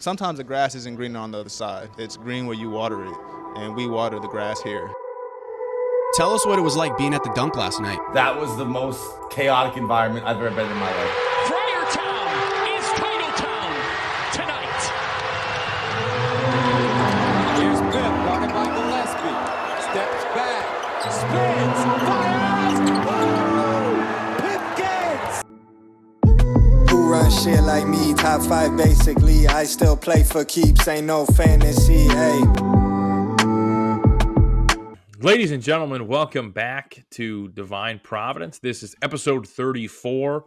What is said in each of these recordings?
Sometimes the grass isn't greener on the other side. It's green where you water it, and we water the grass here. Tell us what it was like being at the dunk last night. That was the most chaotic environment I've ever been in my life. Friar Town is Title Town tonight. Here's Pip, guarded by Gillespie. Steps back, spins, fires. Woo! Pip gets. Who run shit like me? Top 5 basically. I still play for keeps. Ain't no fantasy. Hey. Ladies and gentlemen, welcome back to Divine Providence. This is episode 34.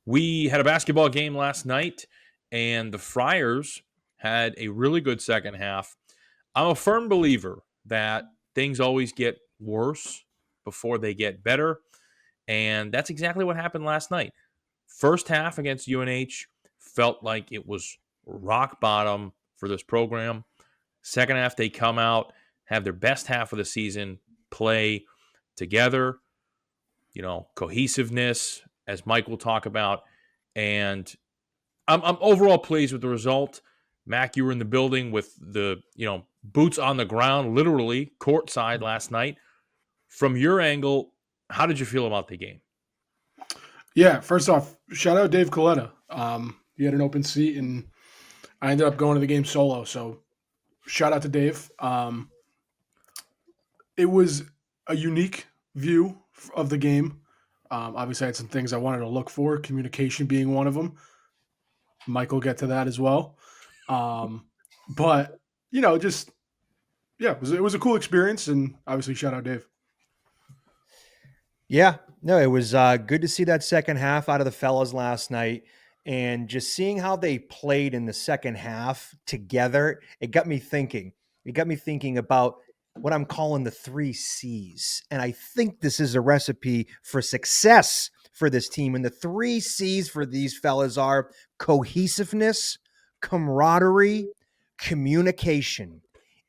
We had a basketball game last night, and the Friars had a really good second half. I'm a firm believer that things always get worse before they get better, and that's exactly what happened last night. First half against UNH felt like it was rock bottom for this program. Second half, they come out, have their best half of the season, play together, cohesiveness, as Mike will talk about. And I'm overall pleased with the result. Mac, you were in the building with the, boots on the ground, literally courtside last night. From your angle, how did you feel about the game? Yeah, first off, shout out Dave Coletta. He had an open seat, and I ended up going to the game solo. So shout out to Dave. It was a unique view of the game. Obviously, I had some things I wanted to look for, communication being one of them. Mike will get to that as well. But, it was a cool experience, and obviously shout out Dave. Yeah, no, it was good to see that second half out of the fellas last night, and just seeing how they played in the second half together, it got me thinking. It got me thinking about what I'm calling the 3 C's. And I think this is a recipe for success for this team. And the 3 C's for these fellas are cohesiveness, camaraderie, communication.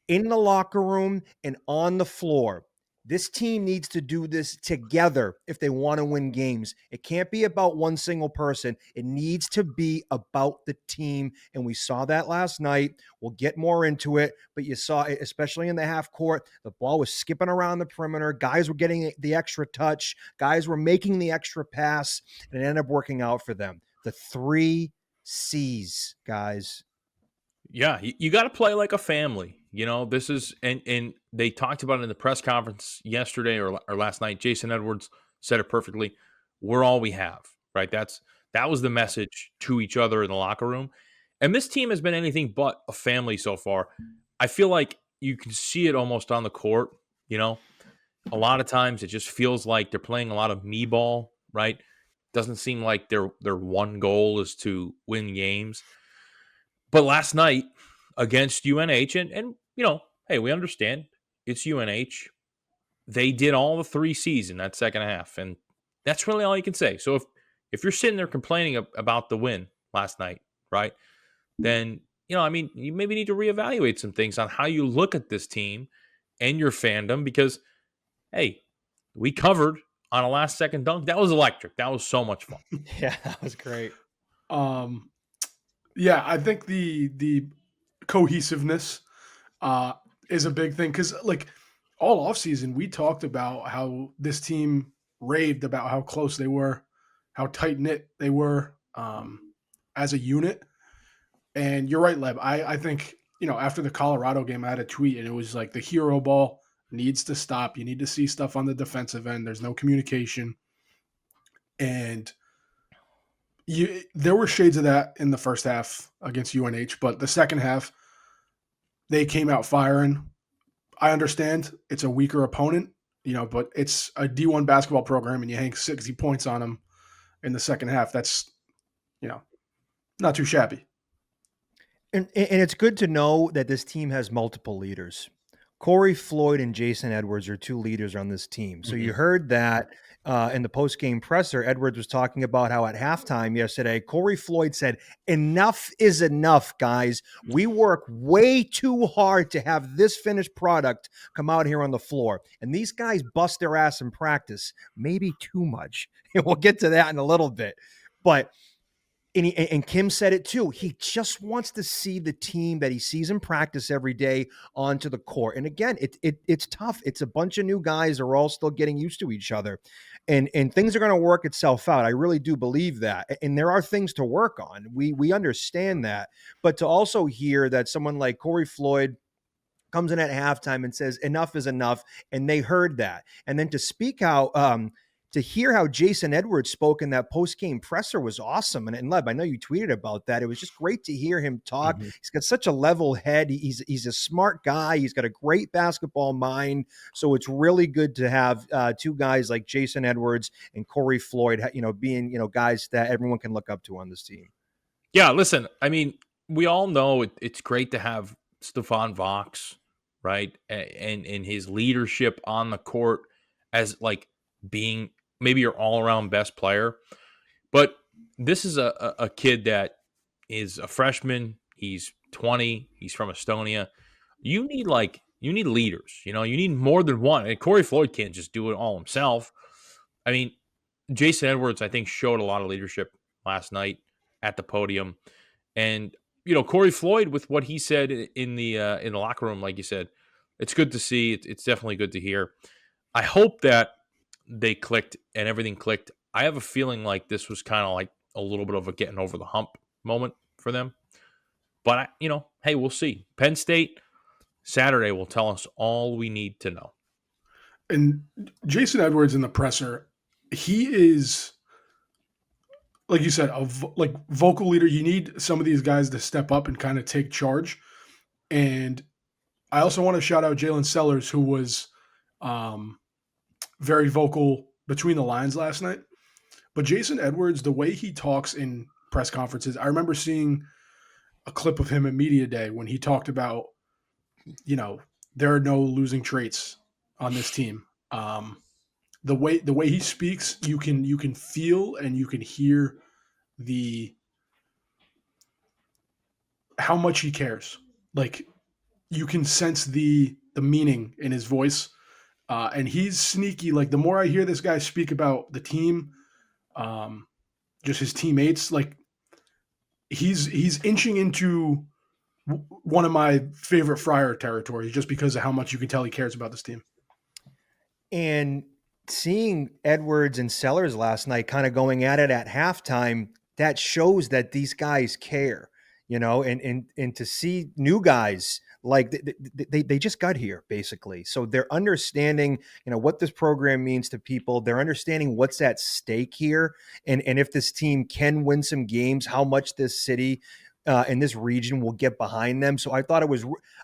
In the locker room and on the floor. This team needs to do this together if they want to win games. It can't be about one single person. It needs to be about the team, and we saw that last night. We'll get more into it, but you saw it, especially in the half court. The ball was skipping around the perimeter. Guys were getting the extra touch. Guys were making the extra pass, and it ended up working out for them. The 3 C's, guys. Yeah, you got to play like a family. This is, and they talked about it in the press conference yesterday or last night. Jason Edwards said it perfectly. We're all we have, right? That was the message to each other in the locker room. And this team has been anything but a family so far. I feel like you can see it almost on the court. A lot of times it just feels like they're playing a lot of me ball, right? Doesn't seem like their one goal is to win games. But last night against UNH, and hey, we understand it's UNH. They did all the 3 C's in that second half, and that's really all you can say. So if you're sitting there complaining about the win last night, right, then, you maybe need to reevaluate some things on how you look at this team and your fandom because, hey, we covered on a last-second dunk. That was electric. That was so much fun. Yeah, that was great. Yeah, I think the cohesiveness is a big thing because, all offseason, we talked about how this team raved about how close they were, how tight-knit they were as a unit. And you're right, Leb. I think, after the Colorado game, I had a tweet, and it was like the hero ball needs to stop. You need to see stuff on the defensive end. There's no communication. And there were shades of that in the first half against UNH, but the second half, they came out firing. I understand it's a weaker opponent, but it's a D1 basketball program, and you hang 60 points on them in the second half. That's, not too shabby. And it's good to know that this team has multiple leaders. Corey Floyd and Jason Edwards are 2 leaders on this team. So you heard that in the post-game presser. Edwards was talking about how at halftime yesterday, Corey Floyd said, enough is enough, guys. We work way too hard to have this finished product come out here on the floor. And these guys bust their ass in practice, maybe too much. And we'll get to that in a little bit. But and Kim said it too. He just wants to see the team that he sees in practice every day onto the court. And again, it's tough. It's a bunch of new guys are all still getting used to each other, and things are going to work itself out. I really do believe that. And there are things to work on. We understand that, but to also hear that someone like Corey Floyd comes in at halftime and says enough is enough, and they heard that, and then to speak out. To hear how Jason Edwards spoke in that post-game presser was awesome. And Lev, I know you tweeted about that. It was just great to hear him talk. Mm-hmm. He's got such a level head. He's a smart guy. He's got a great basketball mind. So it's really good to have two guys like Jason Edwards and Corey Floyd, being, guys that everyone can look up to on this team. Yeah, listen, I mean, we all know it's great to have Stephon Vox, right? And his leadership on the court as like being maybe your all-around best player. But this is a kid that is a freshman. He's 20. He's from Estonia. You need leaders. You need more than one. And Corey Floyd can't just do it all himself. I mean, Jason Edwards, I think, showed a lot of leadership last night at the podium. And, Corey Floyd, with what he said in the locker room, like you said, it's good to see. It's definitely good to hear. I hope that they clicked and everything clicked. I have a feeling like this was kind of like a little bit of a getting over the hump moment for them. But, hey, we'll see. Penn State Saturday will tell us all we need to know. And Jason Edwards in the presser, he is, like you said, a vocal leader. You need some of these guys to step up and kind of take charge. And I also want to shout out Jalen Sellers, who was very vocal between the lines last night. But Jason Edwards, the way he talks in press conferences, I remember seeing a clip of him at Media Day when he talked about, there are no losing traits on this team. The way he speaks, you can feel and you can hear how much he cares. Like, you can sense the meaning in his voice. And he's sneaky. Like, the more I hear this guy speak about the team, just his teammates, like he's inching into one of my favorite Friar territories just because of how much you can tell he cares about this team. And seeing Edwards and Sellers last night kind of going at it at halftime, that shows that these guys care, and to see new guys like they just got here basically. So they're understanding, what this program means to people. They're understanding what's at stake here. And if this team can win some games, how much this city and this region will get behind them. So I thought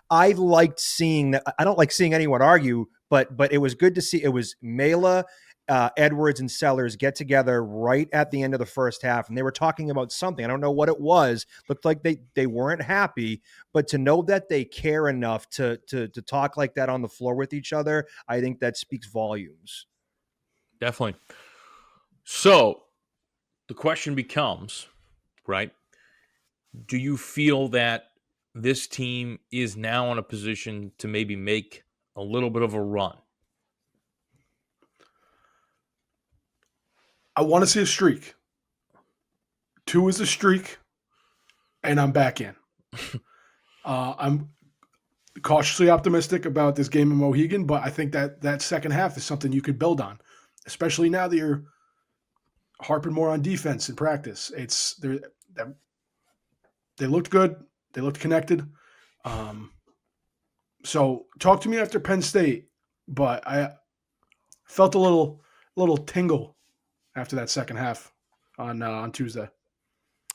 I liked seeing that. I don't like seeing anyone argue, but it was good to see. It was Mela, Edwards and Sellers get together right at the end of the first half, and they were talking about something. I don't know what it was. Looked like they weren't happy, but to know that they care enough to talk like that on the floor with each other, I think that speaks volumes. Definitely. So the question becomes, right, do you feel that this team is now in a position to maybe make a little bit of a run? I want to see a streak. 2 is a streak, and I'm back in. I'm cautiously optimistic about this game in Mohegan, but I think that second half is something you could build on, especially now that you're harping more on defense in practice. They looked good. They looked connected. So talk to me after Penn State, but I felt a little tingle after that second half on Tuesday.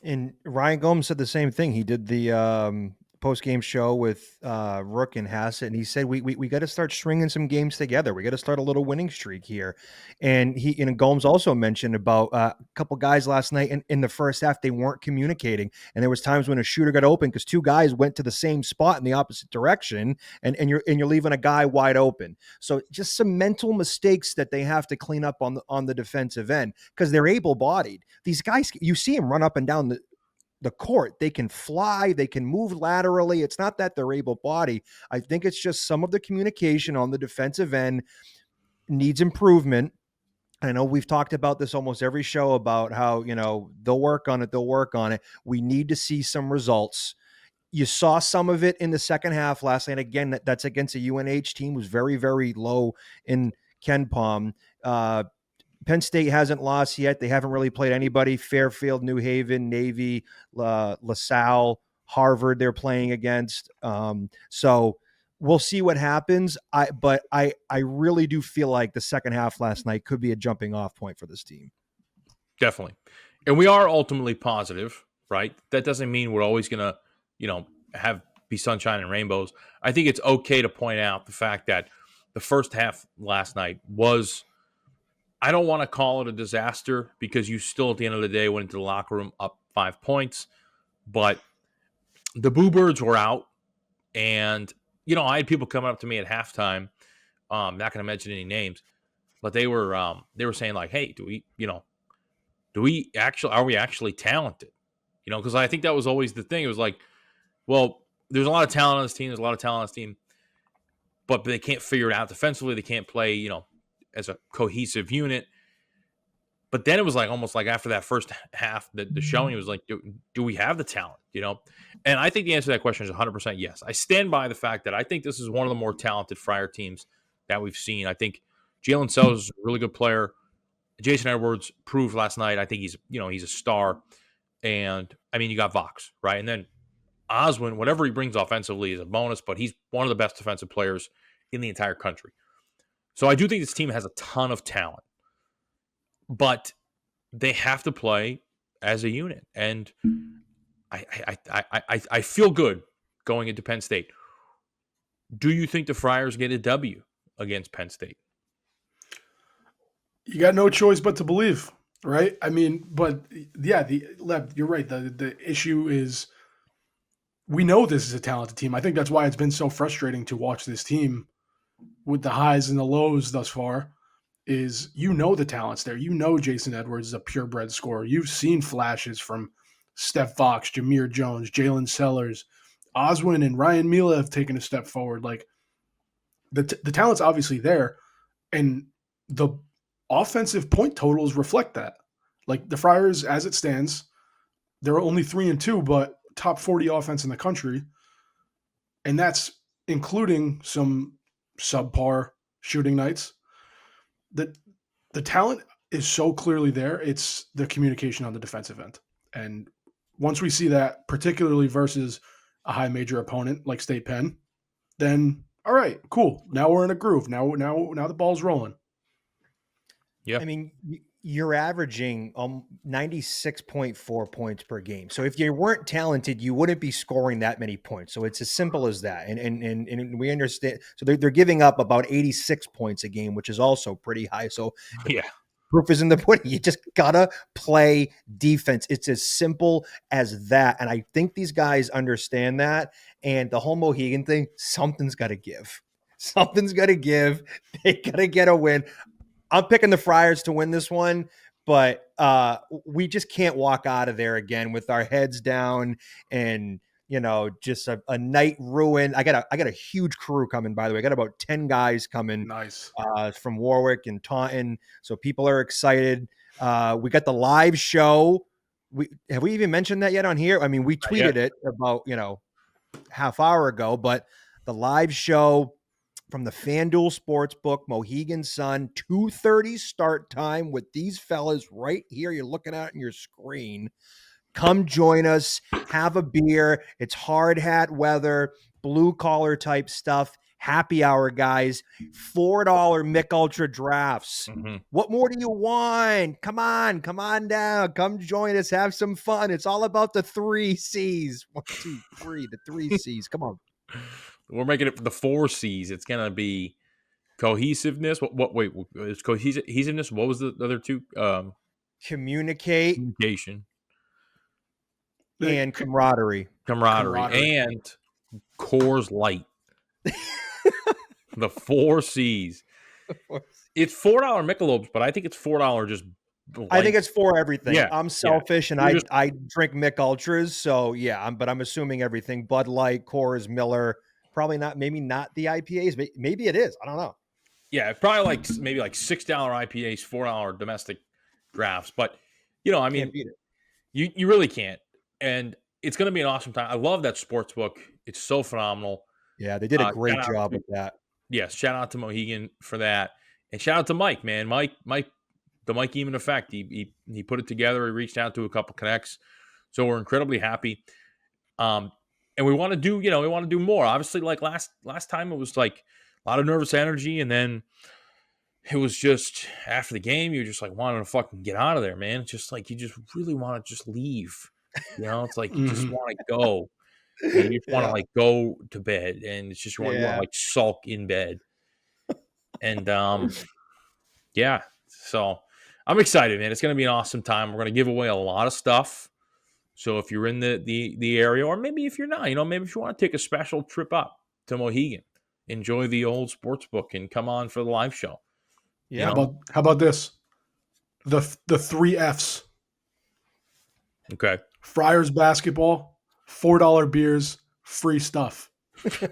And Ryan Gomes said the same thing. He did the post-game show with Rook and Hassett, and he said, we got to start stringing some games together. We got to start a little winning streak here. And Gomes also mentioned about a couple guys last night in the first half, they weren't communicating. And there was times when a shooter got open because 2 guys went to the same spot in the opposite direction, and you're leaving a guy wide open. So just some mental mistakes that they have to clean up on the defensive end, because they're able-bodied. These guys, you see them run up and down the court. They can fly, they can move laterally. It's not that they're able-bodied. I think it's just some of the communication on the defensive end needs improvement. I know we've talked about this almost every show about how, they'll work on it. They'll work on it. We need to see some results. You saw some of it in the second half last night. Again, that's against a UNH team who's very, very low in Ken Palm. Penn State hasn't lost yet. They haven't really played anybody. Fairfield, New Haven, Navy, LaSalle, Harvard they're playing against. So we'll see what happens. But I really do feel like the second half last night could be a jumping off point for this team. Definitely. And we are ultimately positive, right? That doesn't mean we're always going to, be sunshine and rainbows. I think it's okay to point out the fact that the first half last night was, I don't want to call it a disaster because you still at the end of the day went into the locker room up 5 points, but the Boo Birds were out. And, I had people coming up to me at halftime. Not going to mention any names, but they were saying like, hey, are we actually talented? Because I think that was always the thing. It was like, well, there's a lot of talent on this team. There's a lot of talent on this team, but they can't figure it out defensively. They can't play, as a cohesive unit. But then it was like almost like after that first half, the showing was like, do we have the talent? And I think the answer to that question is 100% yes. I stand by the fact that I think this is one of the more talented Friar teams that we've seen. I think Jalen Sellers is a really good player. Jason Edwards proved last night. I think he's a star. And I mean, you got Vox, right? And then Oswin, whatever he brings offensively is a bonus, but he's one of the best defensive players in the entire country. So I do think this team has a ton of talent, but they have to play as a unit. And I feel good going into Penn State. Do you think the Friars get a W against Penn State? You got no choice but to believe, right? I mean, but yeah, you're right. The issue is we know this is a talented team. I think that's why it's been so frustrating to watch this team with the highs and the lows thus far. Is the talent's there. Jason Edwards is a purebred scorer. You've seen flashes from Steph Fox, Jameer Jones, Jalen Sellers, Oswin, and Ryan Mila have taken a step forward. Like the talent's obviously there, and the offensive point totals reflect that. Like the Friars, as it stands, they're only 3-2, but top 40 offense in the country, and that's including some subpar shooting nights. The talent is so clearly there. It's the communication on the defensive end. And once we see that, particularly versus a high major opponent like State Penn, then all right, cool. Now we're in a groove. Now the ball's rolling. Yeah. I mean, you're averaging 96.4 points per game. So if you weren't talented, you wouldn't be scoring that many points. So it's as simple as that. And we understand. So they're giving up about 86 points a game, which is also pretty high. So yeah, proof is in the pudding. You just gotta play defense. It's as simple as that. And I think these guys understand that. And the whole Mohegan thing, something's got to give. Something's got to give. They got to get a win. I'm picking the Friars to win this one, but we just can't walk out of there again with our heads down and, just a night ruined. I got a huge crew coming, by the way. I got about 10 guys coming. Nice. From Warwick and Taunton. So people are excited. We got the live show. Have we even mentioned that yet on here? I mean, we tweeted it about, half hour ago, but the live show from the FanDuel Sportsbook, Mohegan Sun, 2:30 start time with these fellas right here. You're looking at it on your screen. Come join us, have a beer. It's hard hat weather, blue collar type stuff. Happy hour, guys. $4 Mick Ultra drafts. Mm-hmm. What more do you want? Come on down. Come join us. Have some fun. It's all about the 3 C's. 1, 2, 3, the 3 C's. Come on. We're making it for the 4 C's. It's going to be cohesiveness. Wait, it's cohesiveness. What was the other two? Communication. And camaraderie. And Coors Light. The 4 C's. It's $4 Michelob's, but I think it's $4 just. I think it's for everything. Yeah, I'm selfish and I drink Mick Ultras, so yeah. But I'm assuming everything. Bud Light, Coors, Miller, probably not. Maybe not the IPAs. Maybe it is. I don't know. Yeah, probably like maybe like $6 IPAs, $4 domestic drafts. But I Can't mean, beat it. you really can't. And it's going to be an awesome time. I love that sports book. It's so phenomenal. Yeah, they did a great Shout out job to, with that. yes, shout out to Mohegan for that, and shout out to Mike, man. Mike, the Mike Eamon effect. He put it together. He reached out to a couple connects, so we're incredibly happy. And we want to do, we want to do more. Obviously, like last time, it was like a lot of nervous energy, and then it was just after the game, you just like wanted to fucking get out of there, man. It's just like you just really want to just leave. It's like you just want to go. And you just want to like go to bed, and it's just you want to like sulk in bed. And yeah, so I'm excited, man. It's going to be an awesome time. We're going to give away a lot of stuff. So if you're in the area, or maybe if you're not, maybe if you want to take a special trip up to Mohegan, enjoy the old sports book, and come on for the live show. Yeah. How about this? The 3 Fs. Okay. Friars basketball, $4 beers, free stuff.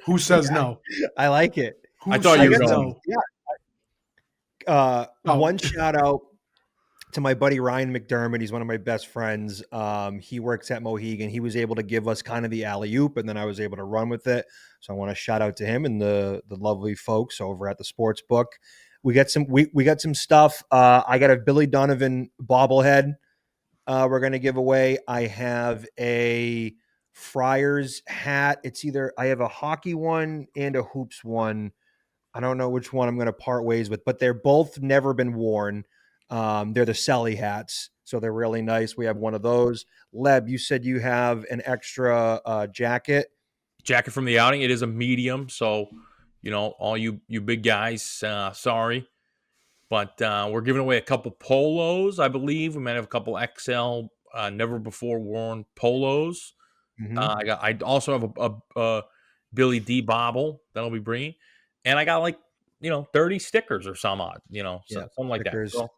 Who says no? I like it. I thought you were going. No? Yeah. One shout out to my buddy Ryan McDermott. He's one of my best friends. He works at Mohegan. He was able to give us kind of the alley-oop, and then I was able to run with it. So I want to shout out to him and the lovely folks over at the sports book. We got some stuff. I got a Billy Donovan bobblehead we're going to give away. I have a Friars hat. It's either I have a hockey one and a hoops one. I don't know which one I'm going to part ways with, but they're both never been worn. They're the Selly hats, so they're really nice. We have one of those. Leb, you said you have an extra jacket. Jacket from the outing. It is a medium, so all you big guys, sorry. But we're giving away a couple polos, I believe. We might have a couple XL, never before worn polos. Mm-hmm. I also have a Billy D bobble that I'll be bringing, and I got like 30 stickers or some odd, something like stickers. That. So,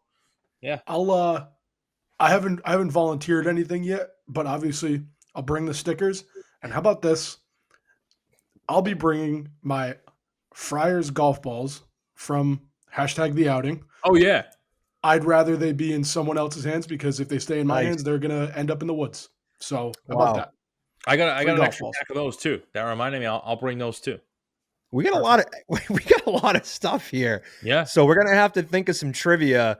yeah, I haven't volunteered anything yet, but obviously I'll bring the stickers. And how about this? I'll be bringing my Friars golf balls from #the outing. Oh yeah. I'd rather they be in someone else's hands, because if they stay in my hands, they're gonna end up in the woods. So how about that? I got an extra pack of those too. That reminded me. I'll bring those too. We got a lot of stuff here. Yeah. So we're gonna have to think of some trivia.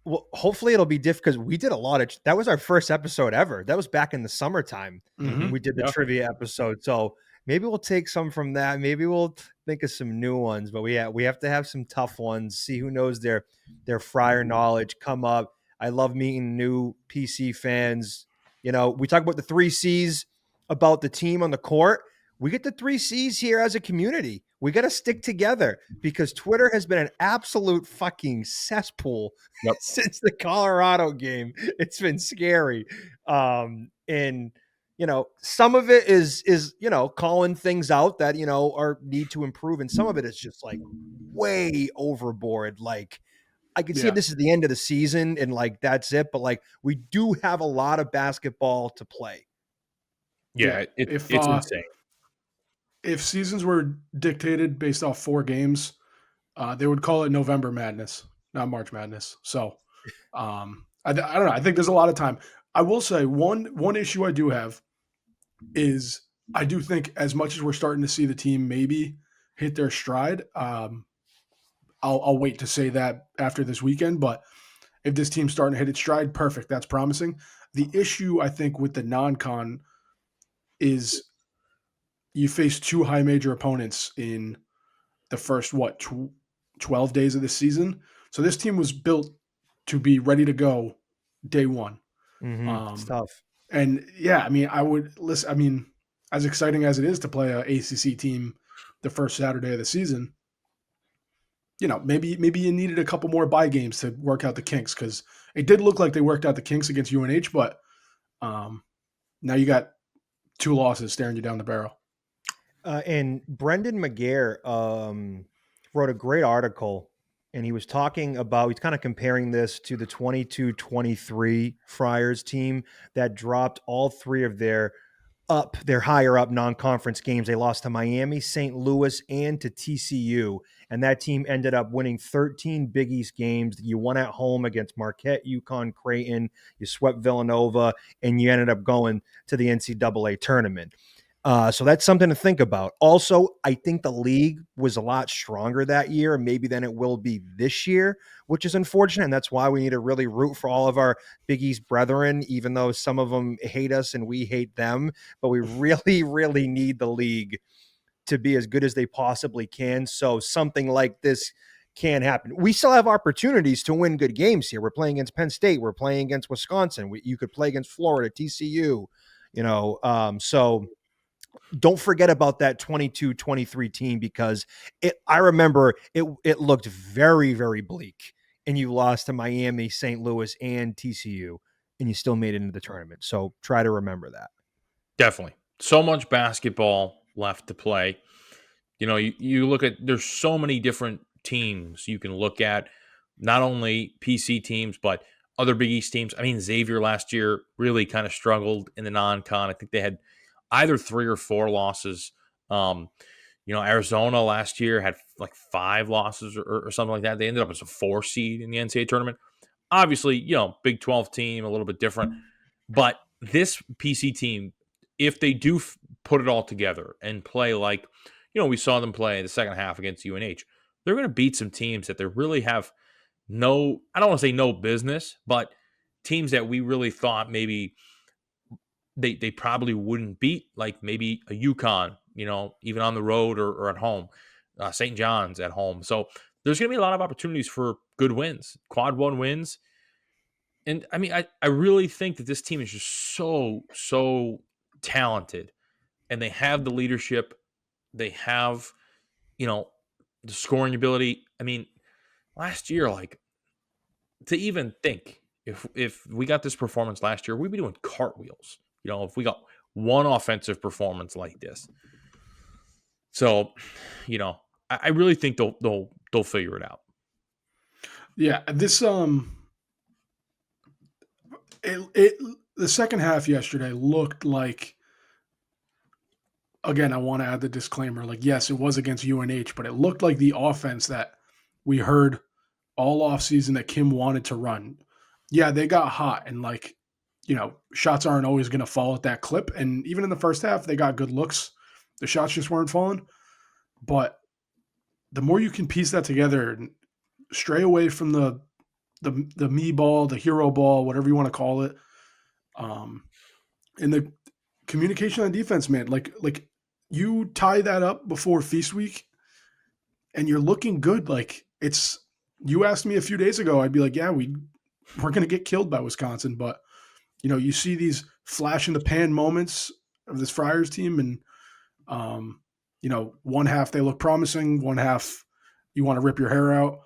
Well, hopefully it'll be different, because we did a lot of. That was our first episode ever. That was back in the summertime. Mm-hmm. We did the trivia episode. So maybe we'll take some from that. Maybe we'll think of some new ones. But we have to have some tough ones. See who knows their Friar knowledge. Come up. I love meeting new PC fans. We talk about the 3 C's about the team on the court. We get the 3 C's here as a community. We got to stick together, because Twitter has been an absolute fucking cesspool since the Colorado game. It's been scary. And some of it is calling things out that, are need to improve. And some of it is just like way overboard. Like, I can see if this is the end of the season and like, that's it. But like, we do have a lot of basketball to play. Yeah. It's insane. If seasons were dictated based off 4 games, they would call it November Madness, not March Madness. So I don't know. I think there's a lot of time. I will say one issue I do have is I do think, as much as we're starting to see the team maybe hit their stride, I'll wait to say that after this weekend. But if this team's starting to hit its stride, perfect. That's promising. The issue, I think, with the non-con is you face 2 high major opponents in the first, 12 days of the season. So this team was built to be ready to go day one. Mm-hmm. It's tough. And yeah, I mean, as exciting as it is to play a ACC team the first Saturday of the season, maybe you needed a couple more bye games to work out the kinks, because it did look like they worked out the kinks against UNH, but now you got 2 losses staring you down the barrel. And Brendan McGare wrote a great article, and he was talking about, he's kind of comparing this to the 22-23 Friars team that dropped all 3 of their their higher up non-conference games. They lost to Miami, St. Louis, and to TCU. And that team ended up winning 13 Big East games. You won at home against Marquette, UConn, Creighton. You swept Villanova, and you ended up going to the NCAA tournament. So that's something to think about. Also, I think the league was a lot stronger that year, maybe than it will be this year, which is unfortunate. And that's why we need to really root for all of our Big East brethren, even though some of them hate us and we hate them. But we really, really need the league to be as good as they possibly can. So something like this can happen. We still have opportunities to win good games here. We're playing against Penn State. We're playing against Wisconsin. You could play against Florida, TCU, so don't forget about that 22-23 team, because I remember it looked very, very bleak, and you lost to Miami, St. Louis, and TCU, and you still made it into the tournament. So try to remember that. Definitely. So much basketball left to play. You look at, there's so many different teams you can look at, not only PC teams, but other Big East teams. I mean, Xavier last year really kind of struggled in the non-con. I think they had either 3 or 4 losses. Arizona last year had like 5 losses or something like that. They ended up as a 4 seed in the NCAA tournament. Obviously, Big 12 team, a little bit different. But this PC team, if they do put it all together and play like, we saw them play in the second half against UNH, they're going to beat some teams that they really have I don't want to say no business, but teams that we really thought maybe they probably wouldn't beat, like maybe a UConn, even on the road or at home, St. John's at home. So there's going to be a lot of opportunities for good wins, quad 1 wins. And I mean, I really think that this team is just so talented, and they have the leadership. They have, the scoring ability. I mean, last year, like, to even think if we got this performance last year, we'd be doing cartwheels. If we got one offensive performance like this. So, I really think they'll figure it out. Yeah, this the second half yesterday looked like, again, I want to add the disclaimer, like, yes, it was against UNH, but it looked like the offense that we heard all offseason that Kim wanted to run. Yeah, they got hot, and shots aren't always going to fall at that clip. And even in the first half, they got good looks. The shots just weren't falling. But the more you can piece that together and stray away from the me ball, the hero ball, whatever you want to call it, and the communication on defense, man, like you tie that up before Feast Week, and you're looking good. Like, you asked me a few days ago, I'd be like, yeah, we're going to get killed by Wisconsin, but you see these flash in the pan moments of this Friars team, and one half they look promising, one half you want to rip your hair out.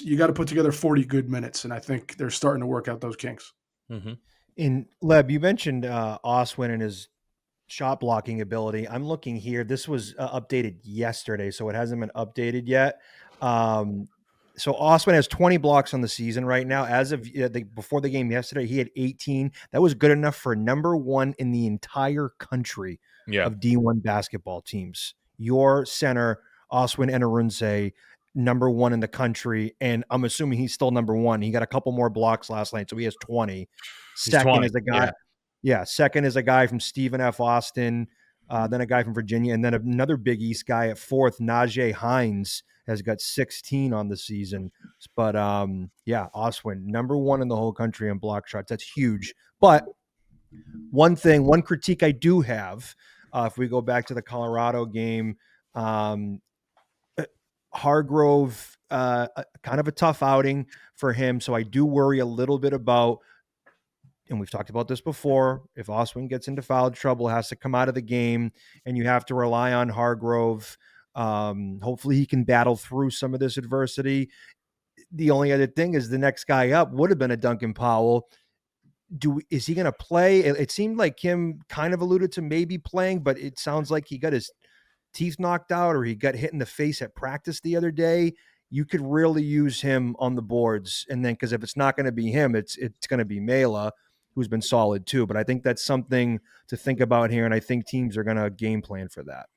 You got to put together 40 good minutes, and I think they're starting to work out those kinks. Mm-hmm. In Leb, you mentioned Oswin and his shot blocking ability. I'm looking here. This was updated yesterday, so it hasn't been updated yet. So Oswin has 20 blocks on the season right now. As of before the game yesterday, he had 18. That was good enough for number 1 in the entire country of D1 basketball teams. Your center, Oswin Enarunze, number 1 in the country, and I'm assuming he's still number 1. He got a couple more blocks last night, so he has 20. Second is a guy. Yeah, second is a guy from Stephen F. Austin, then a guy from Virginia, and then another Big East guy at 4th, Najee Hines, has got 16 on the season. But Oswin, number 1 in the whole country on block shots. That's huge. But one critique I do have, if we go back to the Colorado game, Hargrove, kind of a tough outing for him. So I do worry a little bit about, and we've talked about this before, if Oswin gets into foul trouble, has to come out of the game, and you have to rely on Hargrove. Hopefully he can battle through some of this adversity. The only other thing is the next guy up would have been a Duncan Powell. Is he going to play? It seemed like Kim kind of alluded to maybe playing, but it sounds like he got his teeth knocked out or he got hit in the face at practice the other day. You could really use him on the boards. And then, because if it's not going to be him, it's going to be Mela. who's been solid too. But I think that's something to think about here, and I think teams are going to game plan for that.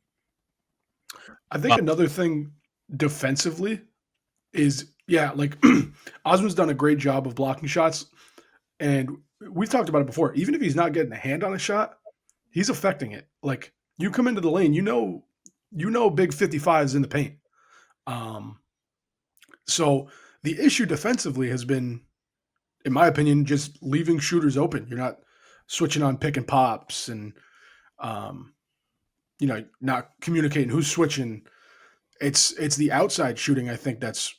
I think another thing defensively is, like Osmond's done a great job of blocking shots, and we've talked about it before. Even if he's not getting a hand on a shot, he's affecting it. Like, you come into the lane, you know, big 55 is in the paint. So the issue defensively has been, in my opinion, just leaving shooters open. You're not switching on pick and pops and, not communicating who's switching. It's the outside shooting. I think that's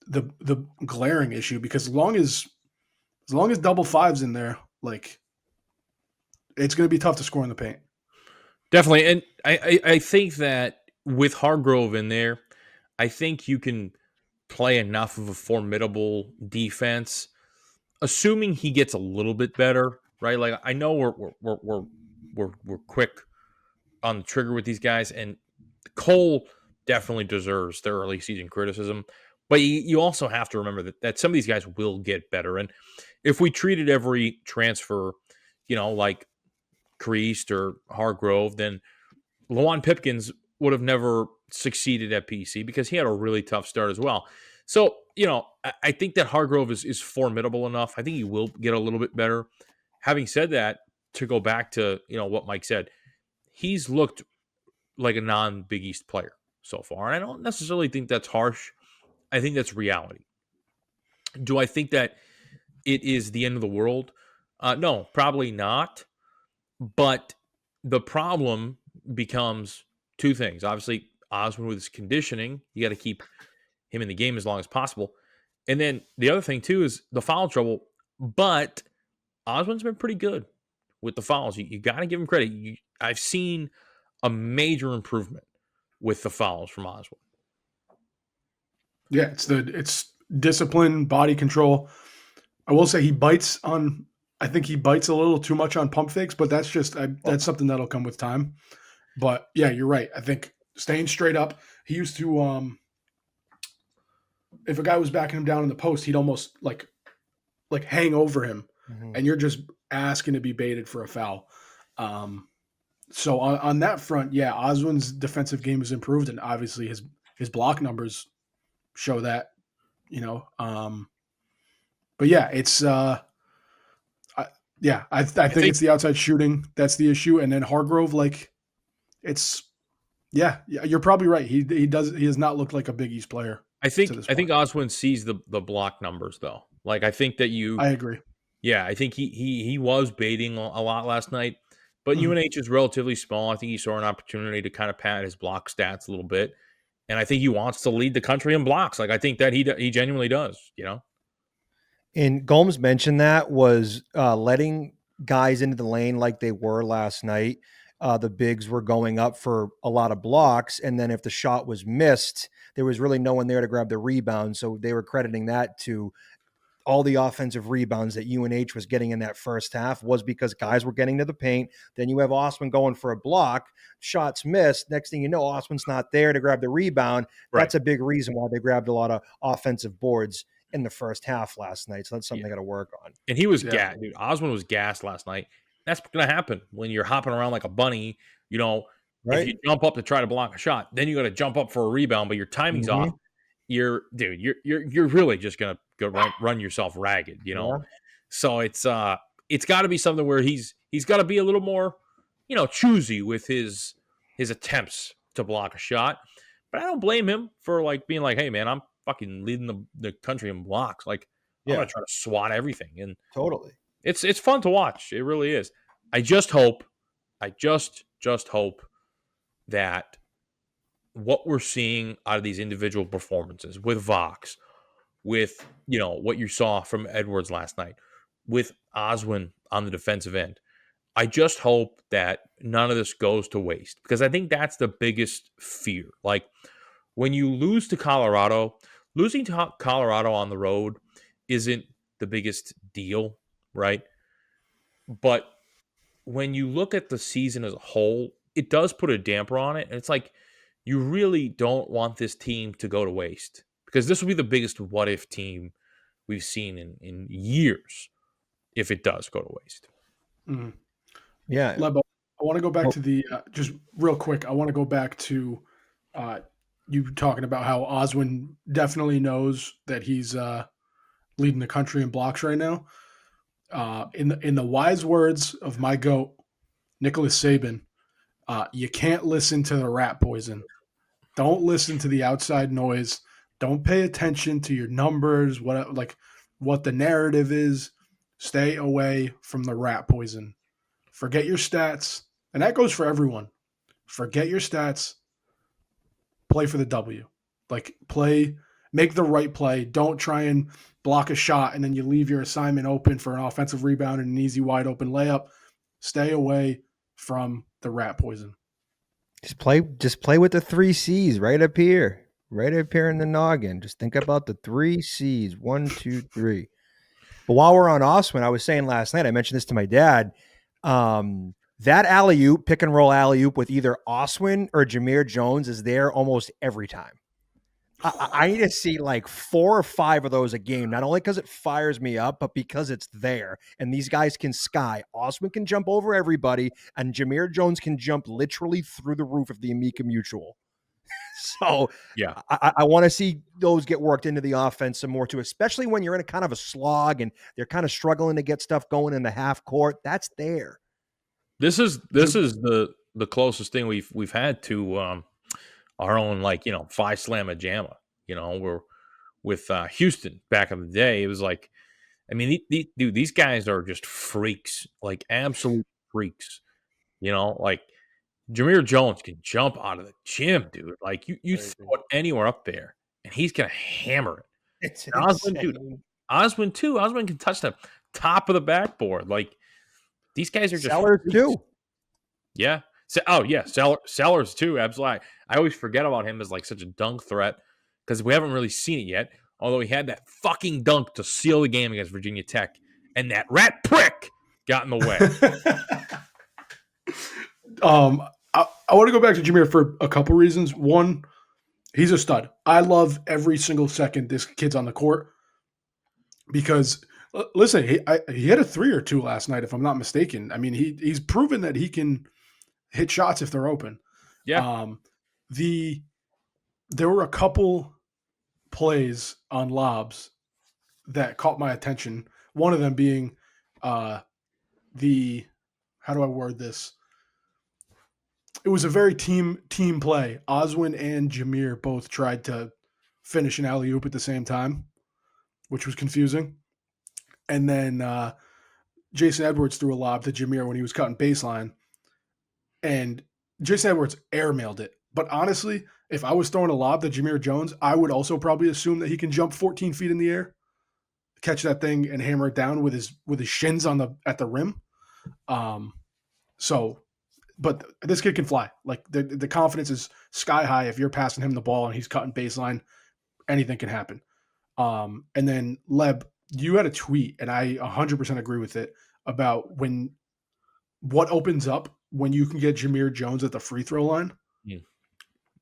the glaring issue, because as long as double fives in there, like, it's going to be tough to score in the paint. Definitely. And I think that with Hargrove in there, I think you can play enough of a formidable defense, assuming he gets a little bit better, right? Like, I know we're quick on the trigger with these guys, and Cole definitely deserves the early season criticism, but you also have to remember that some of these guys will get better. And if we treated every transfer, like Creased or Hargrove, then Lawan Pipkins would have never succeeded at PC because he had a really tough start as well. So, I think that Hargrove is formidable enough. I think he will get a little bit better. Having said that, to go back to, what Mike said, he's looked like a non-Big East player so far. And I don't necessarily think that's harsh. I think that's reality. Do I think that it is the end of the world? No, probably not. But the problem becomes two things. Obviously, Osmond with his conditioning, you got to keep him in the game as long as possible. And then the other thing, too, is the foul trouble. But Osmond's been pretty good with the fouls. You got to give him credit. I've seen a major improvement with the fouls from Osmond. Yeah, it's discipline, body control. I will say I think he bites a little too much on pump fakes, but that's that's something that'll come with time. But yeah, you're right. I think staying straight up. He used to, if a guy was backing him down in the post, he'd almost like hang over him, and you're just asking to be baited for a foul. So on that front, yeah, Oswin's defensive game has improved, and obviously his block numbers show that. But yeah, it's I think it's the outside shooting that's the issue, and then Hargrove, you're probably right. He has not looked like a Big East player. I think Oswin sees the block numbers though. Like, I think that I agree. Yeah, I think he was baiting a lot last night, but UNH is relatively small. I think he saw an opportunity to kind of pad his block stats a little bit, and I think he wants to lead the country in blocks. Like, I think that he genuinely does. And Gomes mentioned that was letting guys into the lane like they were last night. The bigs were going up for a lot of blocks, and then if the shot was missed, there was really no one there to grab the rebound. So they were crediting that to all the offensive rebounds that UNH was getting in that first half was because guys were getting to the paint. Then you have Osman going for a block, shots missed. Next thing you know, Osman's not there to grab the rebound. Right. That's a big reason why they grabbed a lot of offensive boards in the first half last night. So that's something they got to work on. And he was gassed, dude. Osman was gassed last night. That's going to happen when you're hopping around like a bunny. Right? If you jump up to try to block a shot, then you got to jump up for a rebound, but your timing's off. You're really just going to go run yourself ragged, So it's got to be something where he's got to be a little more, choosy with his attempts to block a shot. But I don't blame him for being like, hey man, I'm fucking leading the country in blocks. I'm gonna try to swat everything. And totally, it's fun to watch. It really is. I just hope that what we're seeing out of these individual performances with Vox, with what you saw from Edwards last night, with Oswin on the defensive end, I just hope that none of this goes to waste, because I think that's the biggest fear. Like, when you lose to Colorado, losing to Colorado on the road isn't the biggest deal, right? But when you look at the season as a whole, it does put a damper on it. And it's like, you really don't want this team to go to waste, because this will be the biggest what-if team we've seen in years if it does go to waste. Mhm. Yeah. Lebo, I want to go back Oh. to the just real quick. I want to go back to you talking about how Oswin definitely knows that he's leading the country in blocks right now. In the wise words of my goat, Nicholas Saban, you can't listen to the rat poison. Don't listen to the outside noise. Don't pay attention to your numbers, what the narrative is. Stay away from the rat poison. Forget your stats, and that goes for everyone. Forget your stats. Play for the W. Make the right play. Don't try and block a shot and then you leave your assignment open for an offensive rebound and an easy wide open layup. Stay away from the rat poison. Just play with the 3 C's right up here in the noggin. Just think about the 3 C's. 1, 2, 3. But while we're on Oswin, I was saying last night, I mentioned this to my dad. That alley-oop, pick and roll alley-oop with either Oswin or Jameer Jones is there almost every time. I need to see like 4 or 5 of those a game, not only because it fires me up, but because it's there. And these guys can sky. Oswin can jump over everybody, and Jameer Jones can jump literally through the roof of the Amica Mutual. So Yeah, I want to see those get worked into the offense some more too, especially when you're in a kind of a slog and they're kind of struggling to get stuff going in the half court. That's there. this is the closest thing we've had to our own, like, you know, 5 slamma jamma. You know, we're with Houston back in the day. It was like, I mean, these guys are just freaks, like absolute freaks. You know, like Jameer Jones can jump out of the gym, dude. Like you throw it anywhere up there, and he's gonna hammer it. It's And Oswin, dude, Oswin too. Oswin can touch the top of the backboard. Like these guys are just Sellers freaks. too. Yeah. Sellers too. Absolutely. I always forget about him as like such a dunk threat because we haven't really seen it yet. Although he had that fucking dunk to seal the game against Virginia Tech, and that rat prick got in the way. I want to go back to Jameer for a couple reasons. One, he's a stud. I love every single second this kid's on the court because, listen, he had a 3 or 2 last night, if I'm not mistaken. I mean, he's proven that he can hit shots if they're open. Yeah. There were a couple plays on lobs that caught my attention. One of them being how do I word this? It was a very team play. Oswin and Jameer both tried to finish an alley-oop at the same time, which was confusing. And then Jason Edwards threw a lob to Jameer when he was cutting baseline, and Jason Edwards airmailed it. But honestly, if I was throwing a lob to Jameer Jones, I would also probably assume that he can jump 14 feet in the air, catch that thing, and hammer it down with his shins at the rim. But this kid can fly. Like the confidence is sky high. If you're passing him the ball and he's cutting baseline, anything can happen. And then Leb, you had a tweet, and I 100% agree with it about what opens up when you can get Jameer Jones at the free throw line. Yeah.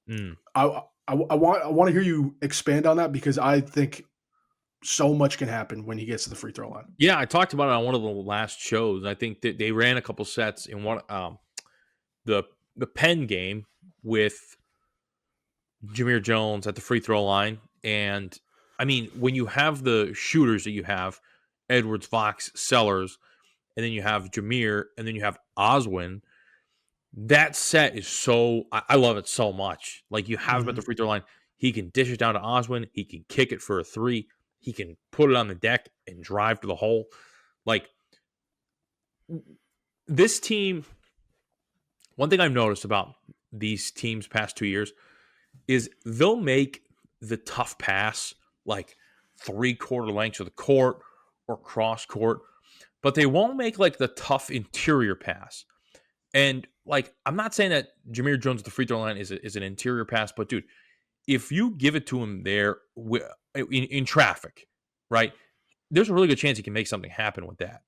Mm. I want to hear you expand on that because I think so much can happen when he gets to the free throw line. Yeah, I talked about it on one of the last shows. I think that they ran a couple sets in one the Penn game with Jameer Jones at the free throw line. And I mean, when you have the shooters that you have, Edwards, Fox, Sellers, and then you have Jameer, and then you have Oswin, that set is so I love it so much. Like you have him at the free throw line. He can dish it down to Oswin. He can kick it for a 3. He can put it on the deck and drive to the hole. Like this team, one thing I've noticed about these teams past 2 years is they'll make the tough pass like 3/4 lengths of the court or cross court, but they won't make like the tough interior pass. And like, I'm not saying that Jameer Jones at the free throw line is an interior pass, but dude, if you give it to him there in traffic, right, there's a really good chance he can make something happen with that.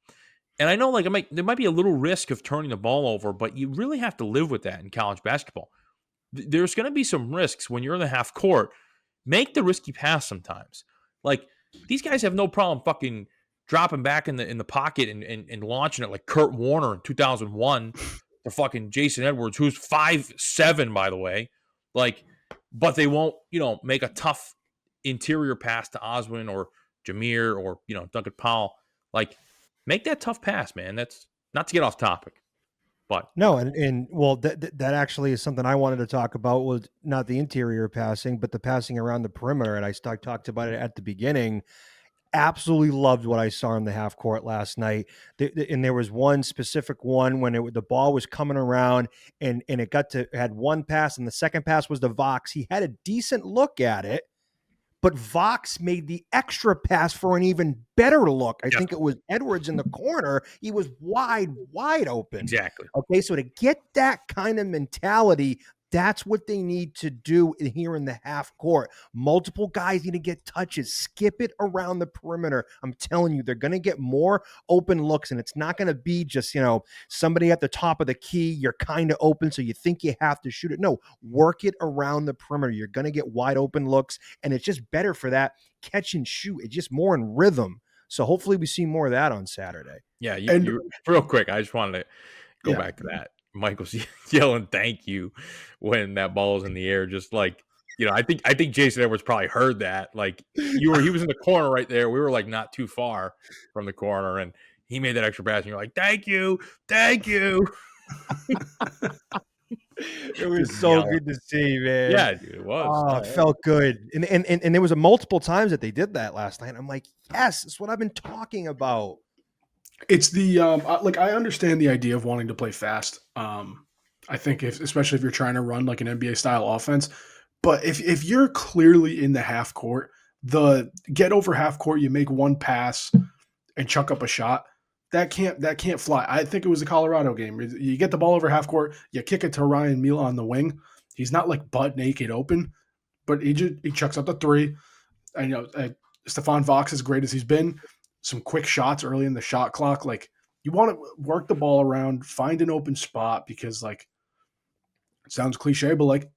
And I know like there might be a little risk of turning the ball over, but you really have to live with that in college basketball. There's going to be some risks when you're in the half court. Make the risky pass sometimes. Like these guys have no problem fucking dropping back in the pocket and launching it like Kurt Warner in 2001 to fucking Jason Edwards, who's 5'7", by the way. Like, but they won't, make a tough interior pass to Oswin or Jameer or, Duncan Powell. Like, make that tough pass, man. That's not to get off topic. But no, and well, that actually is something I wanted to talk about, was not the interior passing, but the passing around the perimeter. And I talked about it at the beginning. Absolutely loved what I saw in the half court last night. And there was one specific one when the ball was coming around and it had one pass, and the second pass was to Vox. He had a decent look at it, but Vox made the extra pass for an even better look. I think it was Edwards in the corner. He was wide open. Exactly. Okay, so to get that kind of mentality, that's what they need to do here in the half court. Multiple guys need to get touches. Skip it around the perimeter. I'm telling you, they're going to get more open looks, and it's not going to be just, somebody at the top of the key. You're kind of open, so you think you have to shoot it. No, work it around the perimeter. You're going to get wide open looks, and it's just better for that catch and shoot. It's just more in rhythm. So hopefully we see more of that on Saturday. Yeah, you real quick, I just wanted to go back to that. Michael's yelling "thank you" when that ball is in the air. Just like, I think Jason Edwards probably heard that. Like, he was in the corner right there. We were like not too far from the corner, and he made that extra pass. And you're like, "Thank you." It was so good to see, man. Yeah, dude, it was. Oh, it felt good. And there was multiple times that they did that last night. I'm like, yes, that's what I've been talking about. It's the I understand the idea of wanting to play fast. I think especially if you're trying to run like an NBA style offense, but if you're clearly in the half court, the get over half court, you make one pass and chuck up a shot, that can't fly. I think it was the Colorado game. You get the ball over half court, you kick it to Ryan Mila on the wing. He's not like butt naked open, but he chucks up the three. And Stephon Vox, as great as he's been, some quick shots early in the shot clock. Like, you want to work the ball around, find an open spot, because like, it sounds cliche, but like,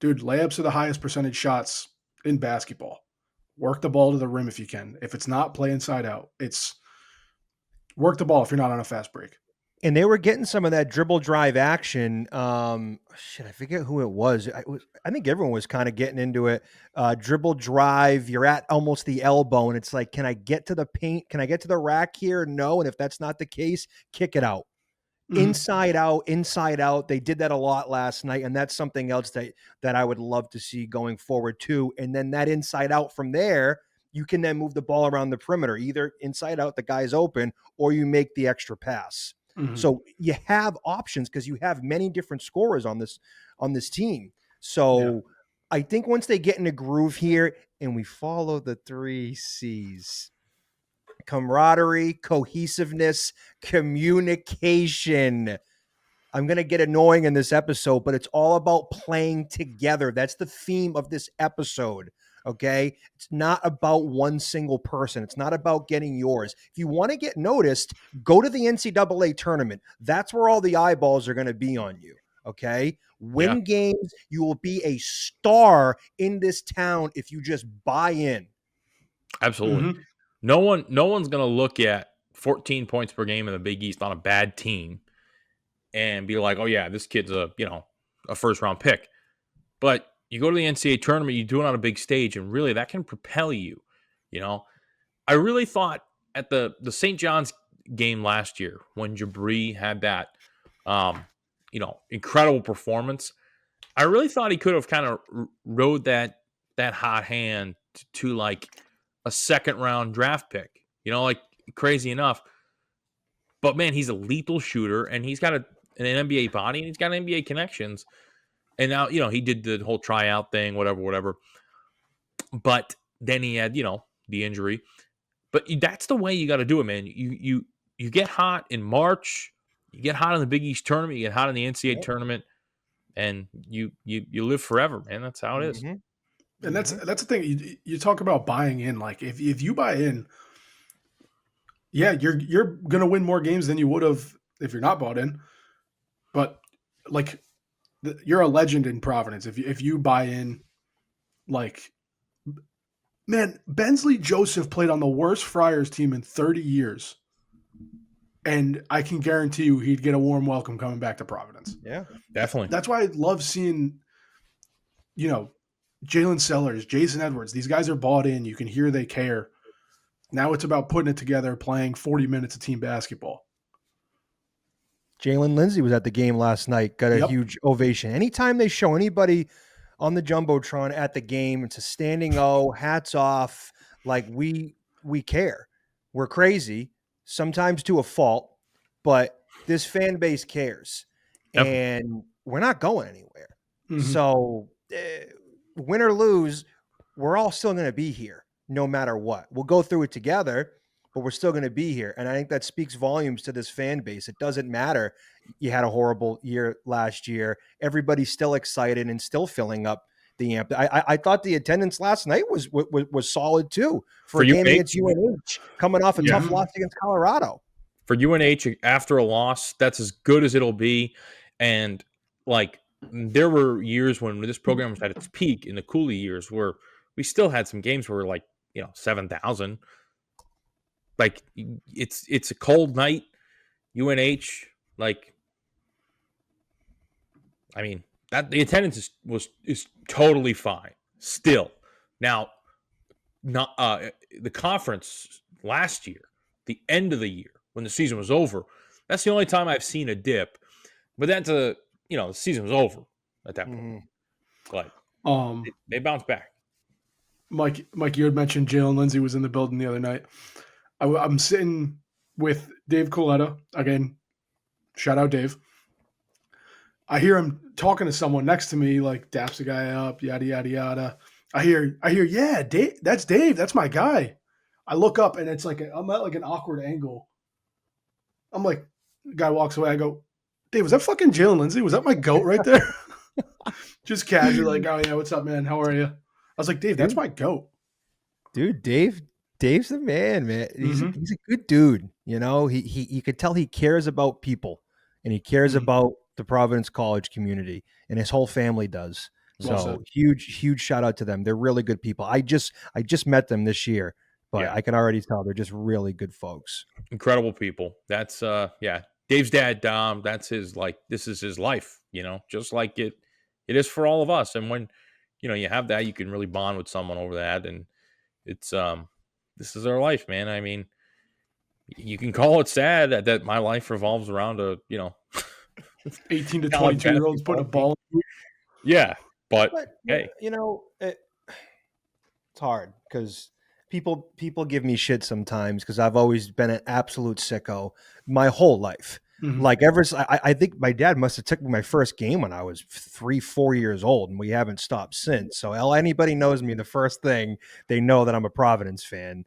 dude, layups are the highest percentage shots in basketball. Work the ball to the rim if you can. If it's not, play inside out. It's work the ball if you're not on a fast break. And they were getting some of that dribble drive action. I forget who it was. I think everyone was kind of getting into it. Dribble drive, you're at almost the elbow, and it's like, can I get to the paint? Can I get to the rack here? No. And if that's not the case, kick it out. Mm-hmm. Inside out. They did that a lot last night, and that's something else that I would love to see going forward too. And then that inside out from there, you can then move the ball around the perimeter, either inside out, the guy's open, or you make the extra pass. Mm-hmm. So you have options because you have many different scorers on this team. So I think once they get in a groove here and we follow the 3 C's: camaraderie, cohesiveness, communication. I'm going to get annoying in this episode, but it's all about playing together. That's the theme of this episode. Okay. It's not about one single person. It's not about getting yours. If you want to get noticed, go to the NCAA tournament. That's where all the eyeballs are going to be on you. Okay. Win games. You will be a star in this town if you just buy in. Absolutely. Mm-hmm. No one's going to look at 14 points per game in the Big East on a bad team and be like, oh yeah, this kid's a first round pick. But you go to the NCAA tournament, you do it on a big stage, and really that can propel you. I really thought at the St. John's game last year when Jabri had that, incredible performance, I really thought he could have kind of rode that hot hand to like a second round draft pick, like crazy enough. But man, he's a lethal shooter, and he's got an NBA body, and he's got NBA connections. And now, he did the whole tryout thing, whatever. But then he had, the injury. But that's the way you got to do it, man. You get hot in March, you get hot in the Big East tournament, you get hot in the NCAA tournament, and you live forever, man. That's how it is. Mm-hmm. And that's the thing. You talk about buying in. Like, if you buy in, you're gonna win more games than you would have if you're not bought in. But like, you're a legend in Providence if you buy in. Like, Man, Bensley Joseph played on the worst Friars team in 30 years. And I can guarantee you he'd get a warm welcome coming back to Providence. Yeah, Definitely. That's why I love seeing, Jalen Sellers, Jason Edwards. These guys are bought in. You can hear they care. Now it's about putting it together, playing 40 minutes of team basketball. Jalen Lindsay was at the game last night, got a huge ovation. Anytime they show anybody on the Jumbotron at the game, it's a standing O, hats off. Like we care. We're crazy, sometimes to a fault, but this fan base cares. Yep. And we're not going anywhere. Mhm. So win or lose, we're all still going to be here no matter what. We'll go through it together, but we're still going to be here. And I think that speaks volumes to this fan base. It doesn't matter. You had a horrible year last year. Everybody's still excited and still filling up the amp. I thought the attendance last night was solid too for a game against UNH, coming off a tough loss against Colorado. For UNH, after a loss, that's as good as it'll be. And like, there were years when this program was at its peak in the Cooley years where we still had some games where we're like, 7,000. Like, it's a cold night. UNH, like, I mean, that the attendance is totally fine still. Now, not the conference last year, the end of the year when the season was over, that's the only time I've seen a dip. But that's the season was over at that point. Like, they bounced back. Mike, you had mentioned Jalen Lindsay was in the building the other night. I'm sitting with Dave Coletta again. Shout out Dave. I hear him talking to someone next to me, like daps the guy up, yada yada yada. I hear, yeah, Dave, that's Dave, that's my guy. I look up and it's like I'm at like an awkward angle. I'm like, the guy walks away. I go, Dave, was that fucking Jalen Lindsay? Was that my goat right there? Just casually, like, oh yeah, what's up, man? How are you? I was like, Dave, that's my goat. Dude, Dave's the man. He's a good dude. He could tell he cares about people and he cares about the Providence College community, and his whole family does. So huge shout out to them. They're really good people. I just met them this year, but I can already tell they're just really good folks. Incredible people. That's Dave's dad, Dom. That's his, like, this is his life, just like it is for all of us. And when you have that, you can really bond with someone over that, and it's this is our life, man. I mean, you can call it sad that my life revolves around 18 to 22-year-olds putting a ball. Yeah, but hey, it's hard because people give me shit sometimes because I've always been an absolute sicko my whole life. Like I think my dad must have took me my first game when I was 3-4 years old, and we haven't stopped since. So anybody knows me, the first thing they know that I'm a Providence fan.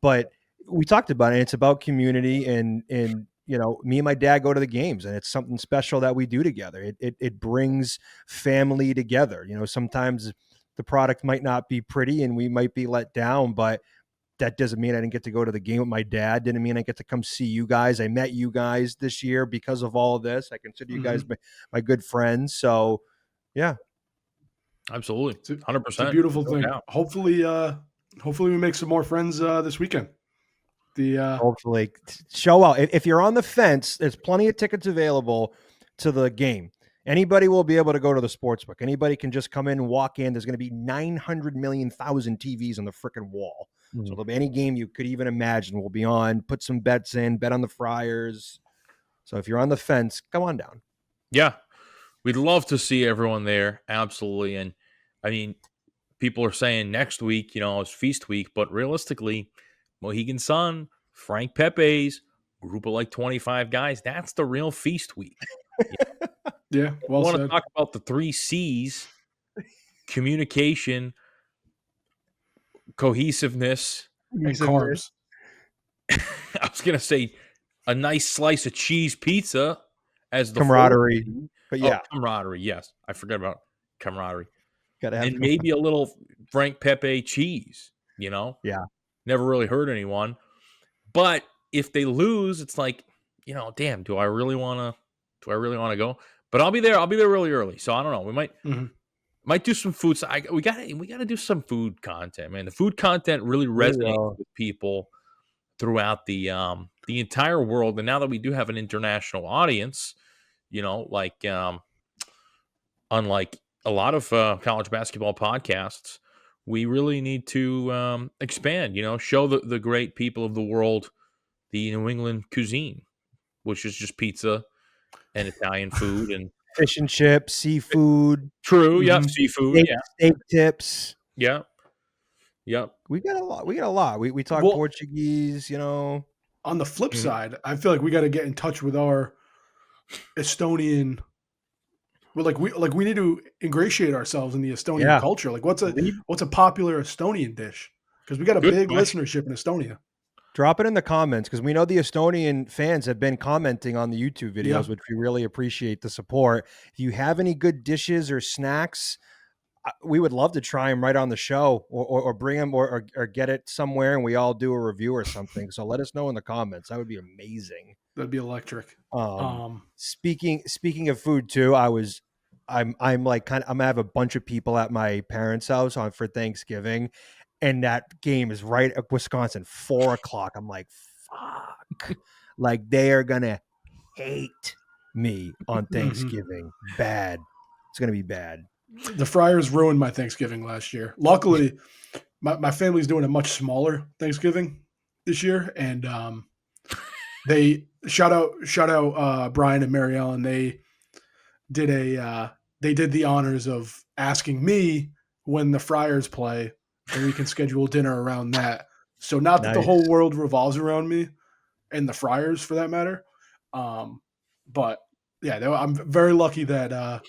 But we talked about it. It's about community, and me and my dad go to the games, and it's something special that we do together. It brings family together. Sometimes the product might not be pretty, and we might be let down, but that doesn't mean I didn't get to go to the game with my dad. Didn't mean I get to come see you guys. I met you guys this year because of all of this. I consider you guys my good friends. So, yeah. Absolutely. 100%. It's a beautiful thing. Hopefully we make some more friends this weekend. Hopefully. Show out. If you're on the fence, there's plenty of tickets available to the game. Anybody will be able to go to the sportsbook. Anybody can just come in and walk in. There's going to be 900 million thousand TVs on the freaking wall. So there'll be any game you could even imagine will be on. Put some bets in, bet on the Friars. So if you're on the fence, come on down. Yeah. We'd love to see everyone there. Absolutely. And I mean, people are saying next week, it's feast week, but realistically, Mohegan Sun, Frank Pepe's, group of like 25 guys, that's the real feast week. Yeah, well I want said. to talk about the 3 C's: communication, cohesiveness, And carbs. I was going to say a nice slice of cheese pizza as the camaraderie. fourth. But yeah, camaraderie. Yes, I forgot about camaraderie. Gotta have and maybe a little Frank Pepe cheese. Yeah, never really hurt anyone. But if they lose, it's like, damn, do I really want to go? But I'll be there. I'll be there really early. So I don't know. We might Might do some food. We got to do some food content, man. The food content really resonates with people throughout the entire world. And now that we do have an international audience, like unlike a lot of college basketball podcasts, we really need to expand. Show the great people of the world the New England cuisine, which is just pizza and Italian food and Fish and chips, seafood. True, yeah, seafood, steak tips. Yeah. Yep. We got a lot. We talk Portuguese, On the flip side, I feel like we got to get in touch with our Estonian. Well, we need to ingratiate ourselves in the Estonian culture. Like, what's a popular Estonian dish? Because we got a big listenership in Estonia. Drop it in the comments because we know the Estonian fans have been commenting on the YouTube videos, which we really appreciate the support. If you have any good dishes or snacks, we would love to try them right on the show or bring them or get it somewhere and we all do a review or something. So let us know in the comments. That would be amazing. That'd be electric. Speaking of food too, I'm gonna have a bunch of people at my parents' house for Thanksgiving. And that game is right at Wisconsin, 4:00. I'm like, fuck. Like they are gonna hate me on Thanksgiving. Bad. It's gonna be bad. The Friars ruined my Thanksgiving last year. Luckily, my family's doing a much smaller Thanksgiving this year, and they shout out Brian and Mary Ellen. They did the honors of asking me when the Friars play. And we can schedule dinner around that. So not that the whole world revolves around me and the Friars for that matter. But yeah, I'm very lucky that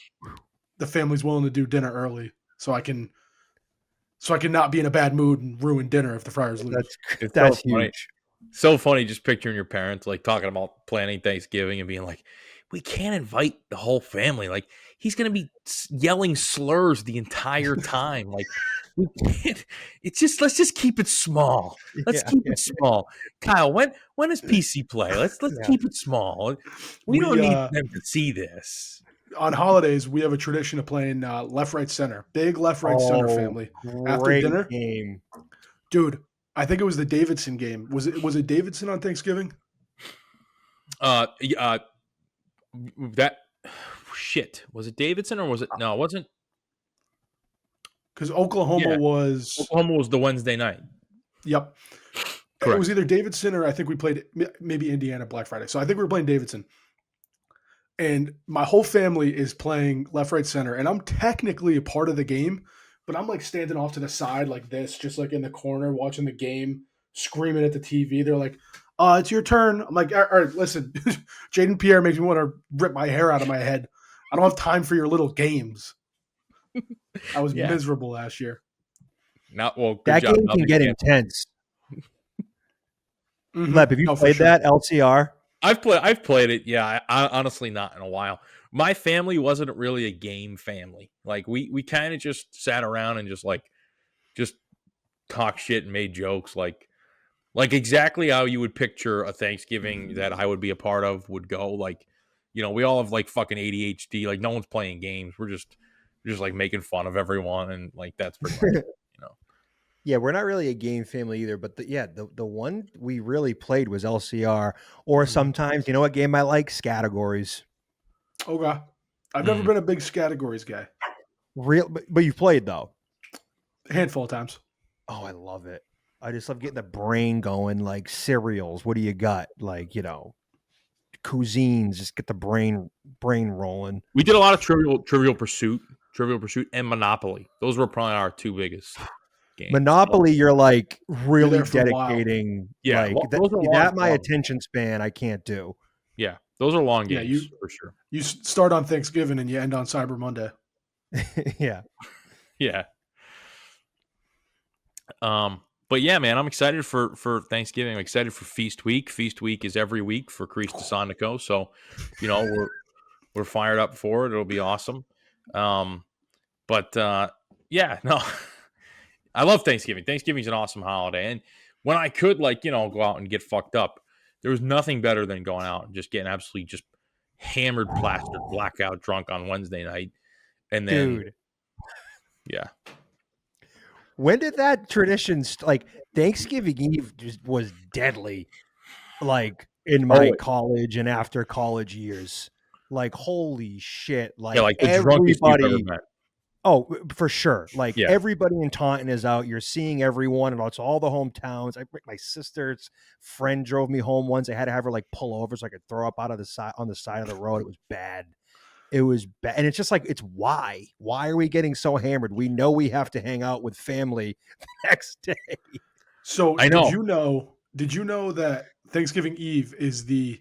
the family's willing to do dinner early so I can not be in a bad mood and ruin dinner if the Friars lose. That's huge. So funny just picturing your parents like talking about planning Thanksgiving and being like, we can't invite the whole family. Like he's going to be yelling slurs the entire time. Like we can't. Let's just keep it small. Let's keep it small. Kyle, when does PC play? Let's keep it small. We don't need them to see this. On holidays, we have a tradition of playing left, right, center. Big left, right, center family. After dinner, game. Dude, I think it was the Davidson game. Was it Davidson on Thanksgiving? That shit. Was it Davidson or was it? No, it wasn't. Because Oklahoma was the Wednesday night. Yep. Correct. It was either Davidson or I think we played maybe Indiana Black Friday. So I think we were playing Davidson. And my whole family is playing left, right, center. And I'm technically a part of the game, but I'm like standing off to the side like this, just like in the corner watching the game, screaming at the TV. They're like, it's your turn. I'm like, all right, listen, Jaden Pierre makes me want to rip my hair out of my head. I don't have time for your little games. I was miserable last year. Not well. That game can get intense. Lep, have you played that LCR? I've played it. Yeah, I honestly not in a while. My family wasn't really a game family. Like we kind of just sat around and just talk shit and made jokes. Like exactly how you would picture a Thanksgiving that I would be a part of would go. Like, we all have like fucking ADHD. Like no one's playing games. We're just like making fun of everyone, and like that's pretty much it, Yeah, we're not really a game family either, but the one we really played was LCR, or sometimes, you know what game I like? Categories. Okay. I've never been a big categories guy. But you've played though. A handful of times. Oh, I love it. I just love getting the brain going, like cereals. What do you got? Like, cuisines, just get the brain rolling. We did a lot of Trivial Pursuit, and Monopoly. Those were probably our two biggest games. Monopoly, you're like really dedicating. Yeah, like that my attention span I can't do. Yeah, those are long games for sure. You start on Thanksgiving and you end on Cyber Monday. Yeah. Yeah. But yeah, man, I'm excited for Thanksgiving. I'm excited for Feast Week. Feast Week is every week for Christ Sonico. So, we're fired up for it. It'll be awesome. Yeah, no, I love Thanksgiving. Thanksgiving's an awesome holiday. And when I could go out and get fucked up, there was nothing better than going out and just getting absolutely just hammered, plastered, blackout drunk on Wednesday night. And then Yeah. When did that tradition like Thanksgiving Eve just was deadly, like in my college and after college years. Like, holy shit. Yeah, Like like the drunkest you've ever everybody. met. Oh, for sure. Like Yeah. everybody in Taunton is out. You're seeing everyone, and it's all the hometowns. My sister's friend drove me home once. I had to have her like pull over so I could throw up out of the side on the side of the road. It was bad. It was bad. And it's just like, it's why? Why are we getting so hammered? We know we have to hang out with family the next day. So I know. Did you know that Thanksgiving Eve is the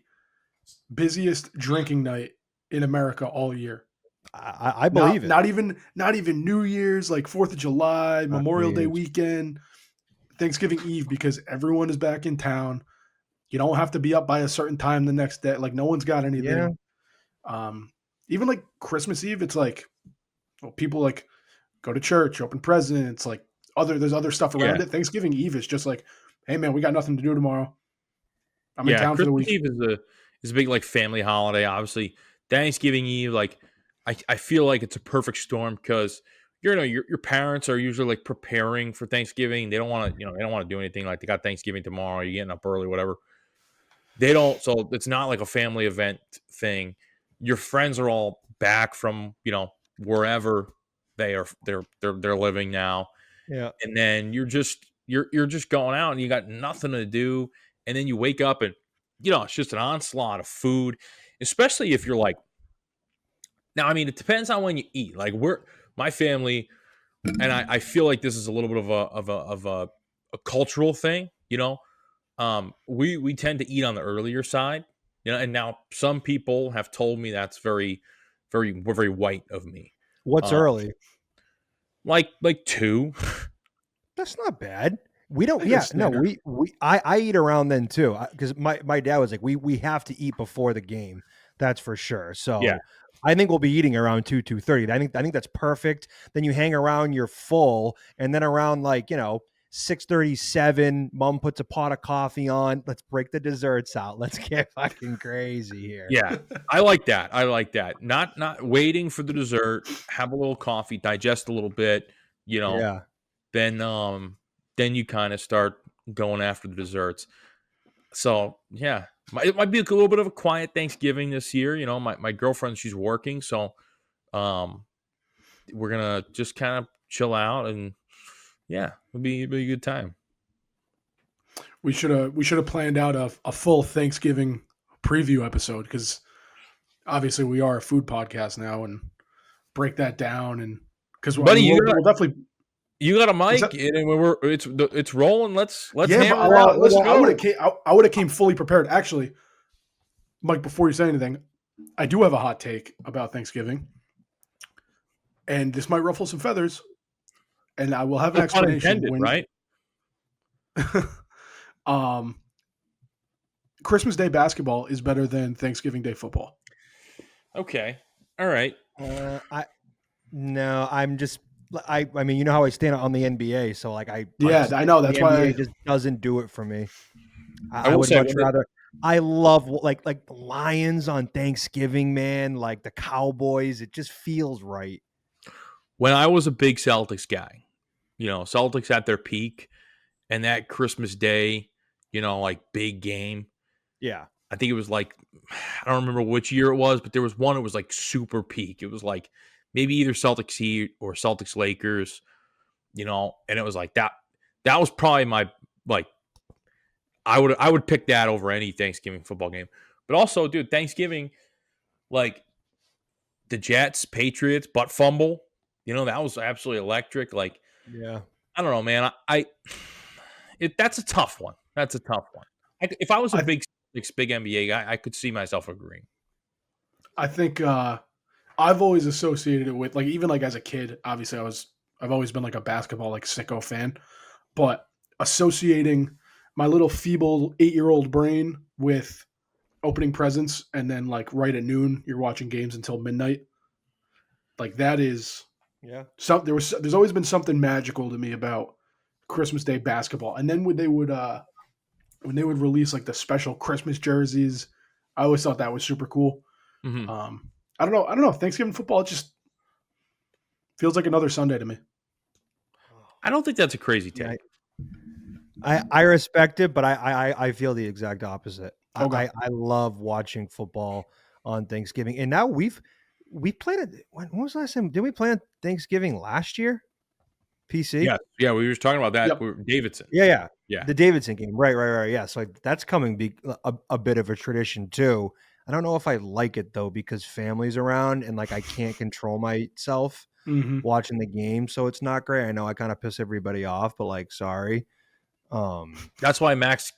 busiest drinking night in America all year? I believe it. Not even New Year's, like 4th of July, Memorial Day weekend, Thanksgiving Eve, because everyone is back in town. You don't have to be up by a certain time the next day. Like no one's got anything. Yeah. Even like Christmas Eve, it's like, well, people like go to church, open presents, like there's other stuff around it. Thanksgiving Eve is just like, hey man, we got nothing to do tomorrow. I'm in town for the week. Christmas Eve is a big like family holiday. Obviously, Thanksgiving Eve, like I feel like it's a perfect storm because your parents are usually like preparing for Thanksgiving. They don't want to do anything. Like they got Thanksgiving tomorrow. You're getting up early, whatever. They don't. So it's not like a family event thing. Your friends are all back from wherever they're living now. Yeah. And then you're just going out and you got nothing to do. And then you wake up and, it's just an onslaught of food, especially if you're like, now, I mean, it depends on when you eat. Like my family, and I feel like this is a little bit of a cultural thing, we tend to eat on the earlier side, and now some people have told me that's very, very, very white of me. What's early? Like 2. That's not bad. We don't. Yeah, no. I eat around then too, because my dad was like, we have to eat before the game. That's for sure. So yeah. I think we'll be eating around 2:30. I think that's perfect. Then you hang around, you're full, and then around 6:37, mom puts a pot of coffee on. Let's break the desserts out. Let's get fucking crazy here. Yeah, I like that. Not waiting for the dessert. Have a little coffee, digest a little bit. Yeah. Then you kind of start going after the desserts. So yeah, it might be a little bit of a quiet Thanksgiving this year. My girlfriend, she's working, so we're gonna just kind of chill out, and yeah, it'll be a good time. We should have planned out a full Thanksgiving preview episode, because obviously we are a food podcast now, and break that down, and because we'll definitely. You got a mic, and it's rolling. Let's yeah, hammer out. Let's go. I would have came fully prepared. Actually, Mike, before you say anything, I do have a hot take about Thanksgiving, and this might ruffle some feathers, and I will have an explanation. Right? Christmas Day basketball is better than Thanksgiving Day football. Okay, all right. I mean, you know how I stand on the NBA, so I know that's why it just doesn't do it for me. I would much rather. I love like the Lions on Thanksgiving, man. Like the Cowboys, it just feels right. When I was a big Celtics guy, Celtics at their peak, and that Christmas Day, big game. Yeah, I think it was I don't remember which year it was, but there was one. It was super peak. It was maybe either Celtics Heat or Celtics Lakers, and it was that. That was probably my I would pick that over any Thanksgiving football game. But also, dude, Thanksgiving, the Jets, Patriots, butt fumble, that was absolutely electric. Yeah, I don't know, man. That's a tough one. That's a tough one. If I was a big NBA guy, I could see myself agreeing. I think I've always associated it with even as a kid. Obviously, I've always been a basketball sicko fan, but associating my little feeble 8-year-old brain with opening presents, and then right at noon you're watching games until midnight. That is there's always been something magical to me about Christmas Day basketball. And then when they would release the special Christmas jerseys, I always thought that was super cool. Mm-hmm. I don't know. Thanksgiving football, it just feels like another Sunday to me. I don't think that's a crazy take. I respect it, but I feel the exact opposite. Okay. I love watching football on Thanksgiving, and now we played it. When was the last time? Did we play on Thanksgiving last year? PC. Yeah, we were talking about that. Yep. Davidson. Yeah. Yeah. The Davidson game. Right. Yeah. So that's coming a bit of a tradition too. I don't know if I like it though because family's around and like I can't control myself watching the game, so it's not great. I know I kind of piss everybody off, but like, sorry. That's why Max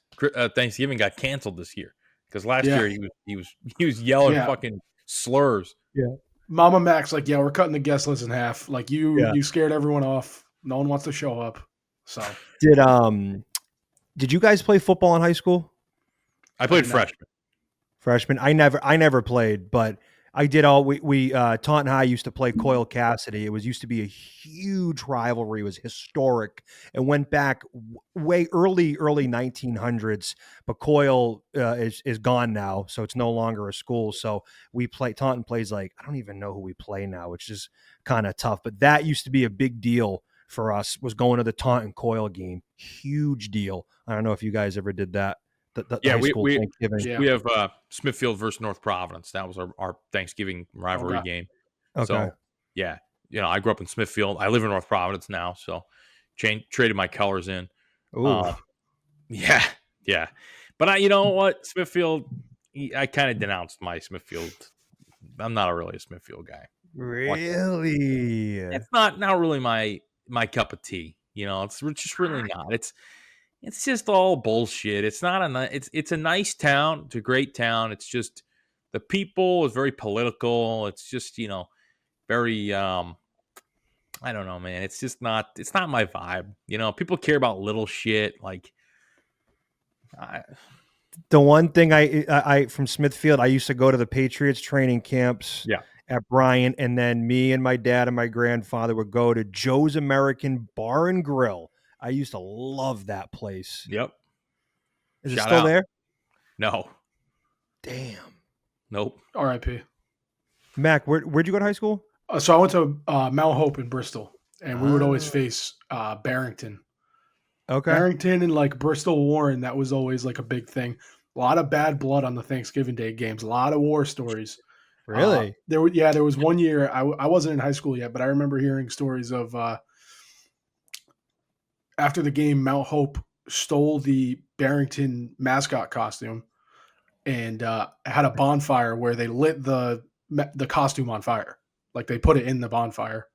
Thanksgiving got canceled this year because last year he was yelling fucking slurs. Yeah. Mama Max, like, we're cutting the guest list in half. Like you scared everyone off. No one wants to show up. So did you guys play football in high school? I played freshman. Freshman. I never played, but I did all we Taunton High used to play Coyle Cassidy. It used to be a huge rivalry. It was historic. It went back way early 1900s, but Coyle is gone now, so it's no longer a school. So Taunton plays like, I don't even know who we play now, which is kind of tough. But that used to be a big deal for us, was going to the Taunton Coyle game. Huge deal. I don't know if you guys ever did that. We have Smithfield versus North Providence. That was our Thanksgiving rivalry game. Okay. So yeah, I grew up in Smithfield. I live in North Providence now, so traded my colors in. Yeah. But you know what, Smithfield, I kind of denounced my Smithfield. I'm not really a Smithfield guy. Really? It's not really my cup of tea. It's just really not. It's just all bullshit. It's not it's a nice town. It's a great town. It's just the people is very political. It's just, very I don't know, man. It's not my vibe. People care about little shit like the one thing I from Smithfield, I used to go to the Patriots training camps at Bryant, and then me and my dad and my grandfather would go to Joe's American Bar and Grill. I used to love that place. Yep. Is it still there? No. Damn. Nope. R.I.P. Mac, where'd you go to high school? So I went to Mount Hope in Bristol, and we would always face Barrington. Okay. Barrington and like Bristol Warren, that was always like a big thing. A lot of bad blood on the Thanksgiving Day games. A lot of war stories. Really? There was one year I wasn't in high school yet, but I remember hearing stories of after the game, Mount Hope stole the Barrington mascot costume and had a bonfire where they lit the costume on fire. Like they put it in the bonfire.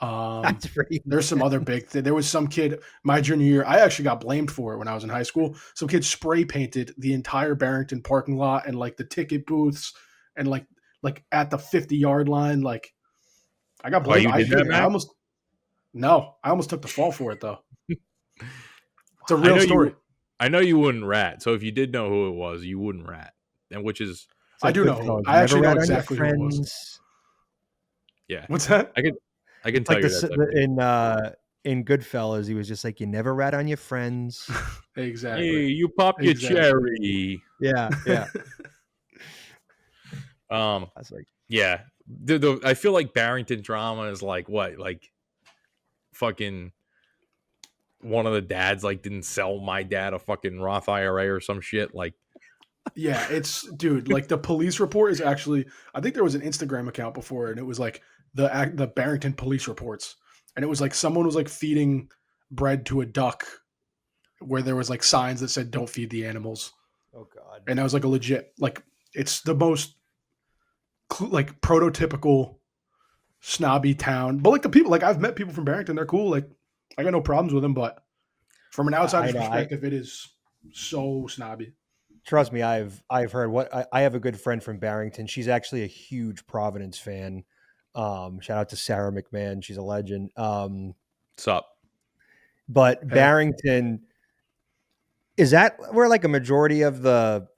Wow. That's pretty. There's some other big thing. There was some kid my junior year. I actually got blamed for it when I was in high school. Some kid spray painted the entire Barrington parking lot and like the ticket booths and like at the 50-yard line. Like I got blamed. I almost took the fall for it though. It's a real story. I know you wouldn't rat. So if you did know who it was, you wouldn't rat. And which is I do know. I actually know exactly who it was. Yeah. What's that? I can tell like you that. In Goodfellas, he was just like, you never rat on your friends. Exactly. Hey, you pop your cherry. Yeah. I was like, yeah. I feel like Barrington drama is like what? Like fucking one of the dads like didn't sell my dad a fucking Roth IRA or some shit. Like, yeah, it's dude. Like the police report is actually. I think there was an Instagram account before, and it was like the Barrington police reports, and it was like someone was like feeding bread to a duck, where there was like signs that said "Don't feed the animals." Oh God! And that was like a legit like it's the most like prototypical snobby town. But like the people, like I've met people from Barrington, they're cool. Like I got no problems with them, but from an outsider's perspective, it is so snobby. Trust me, I've heard I have a good friend from Barrington. She's actually a huge Providence fan. Shout out to Sarah McMahon. She's a legend. What's up? But hey. Barrington, is that where like a majority of the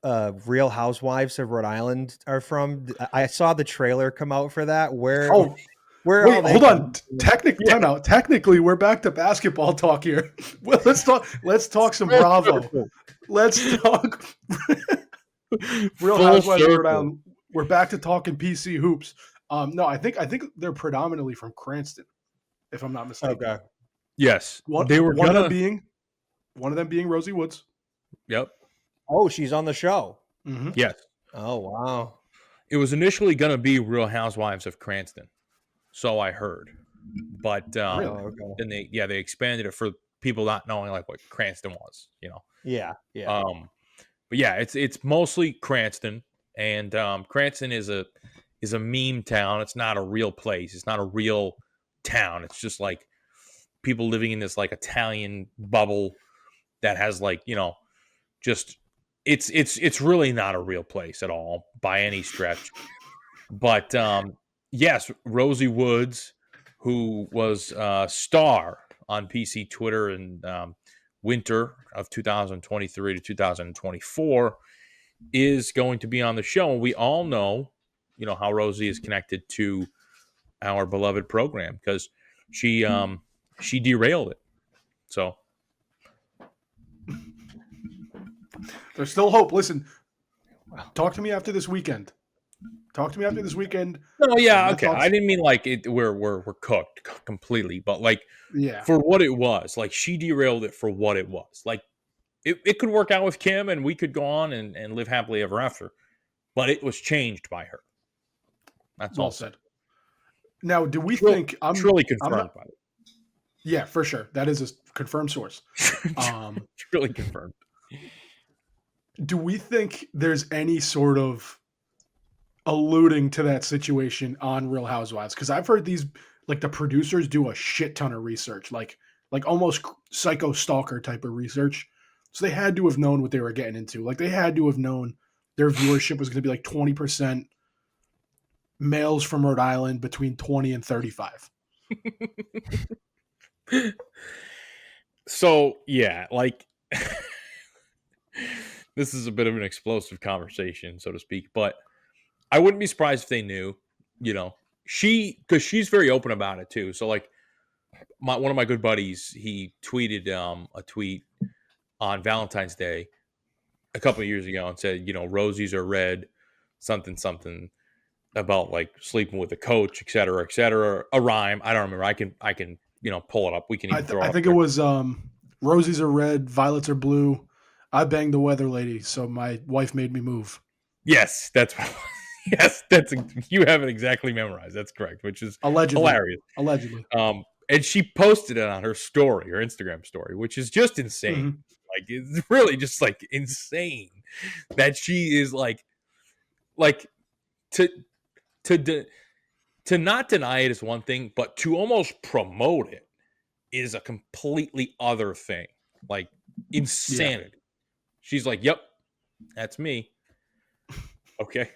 Real Housewives of Rhode Island are from? I saw the trailer come out for that. Wait, hold on. Time out. Technically, we're back to basketball talk here. Well, let's talk some Bravo. Let's talk Real Housewives of Rhode Island. We're back to talking PC hoops. No, I think they're predominantly from Cranston, if I'm not mistaken. Okay. Yes, One, they were one gonna. of them being Rosie Woods. Yep. Oh, she's on the show. Mm-hmm. Yes. Oh, wow. It was initially gonna be Real Housewives of Cranston, so I heard, but Really? Okay. then they expanded it for people not knowing like what Cranston was, you know. Yeah. But yeah, it's mostly Cranston, and Cranston is a meme town. It's not a real place. It's not a real town. It's just like people living in this like Italian bubble that has like, you know, just it's really not a real place at all by any stretch. But yes, Rosie Woods, who was a star on PC Twitter in winter of 2023 to 2024, is going to be on the show. And we all know, you know, how Rosie is connected to our beloved program because she derailed it. So There's still hope. Listen, talk to me after this weekend. Talk to me after this weekend. no, yeah, My okay. thoughts- I didn't mean like it. We're cooked completely, but like Yeah. for what it was, like she derailed it for what it was. Like it could work out with Kim, and we could go on and live happily ever after. But it was changed by her. That's Well all said. Now, do we Truly- think I'm Truly I'm confirmed not- by it. Yeah, for sure. That is a confirmed source. Truly confirmed. Do we think there's any sort of alluding to that situation on Real Housewives? Because I've heard these, like the producers do a shit ton of research, like almost psycho stalker type of research. So they had to have known what they were getting into. Like they had to have known their viewership was going to be like 20% males from Rhode Island between 20 and 35. So yeah, like this is a bit of an explosive conversation, so to speak, but I wouldn't be surprised if they knew, you know, because she's very open about it too. So like one of my good buddies, he tweeted a tweet on Valentine's Day a couple of years ago and said, you know, Rosies are red, something about like sleeping with a coach, et cetera, a rhyme. I don't remember. I can you know, pull it up. We can even throw it I up think there. it was roses are red, violets are blue. I banged the weather lady, so my wife made me move. Yes, that's you have it exactly memorized. That's correct, which is Allegedly. hilarious. Allegedly. And she posted it on her story, her Instagram story, which is just insane. Mm-hmm. Like it's really just like insane that she is like to not deny it is one thing, but to almost promote it is a completely other thing. Like insanity. Yeah. She's like, "Yep, that's me." Okay.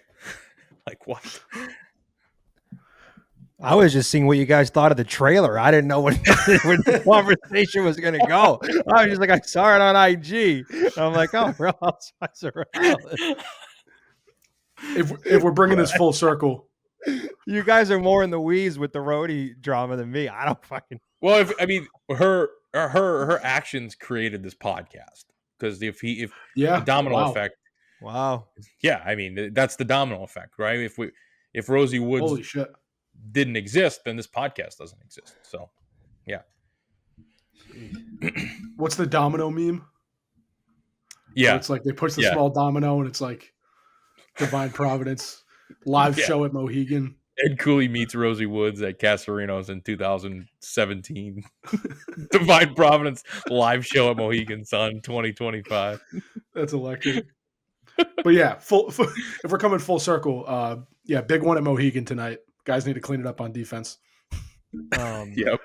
Like what? I was just seeing what you guys thought of the trailer. I didn't know where the conversation was going to go. I was just like, I saw it on IG. And I'm like, oh, Real Housewives of Rhode Island. If we're bringing this full circle, you guys are more in the weeds with the roadie drama than me. I don't fucking. Well, her actions created this podcast because if the domino effect. Wow. Yeah, I mean that's the domino effect, right? If Rosie Woods holy shit didn't exist, then this podcast doesn't exist. So, yeah. What's the domino meme? Yeah, so it's like they push the small domino, and it's like Divine Providence live show at Mohegan. Ed Cooley meets Rosie Woods at Casarino's in 2017. Divine Providence live show at Mohegan Sun 2025. That's electric. But yeah, if we're coming full circle, big one at Mohegan tonight. Guys need to clean it up on defense. Yep.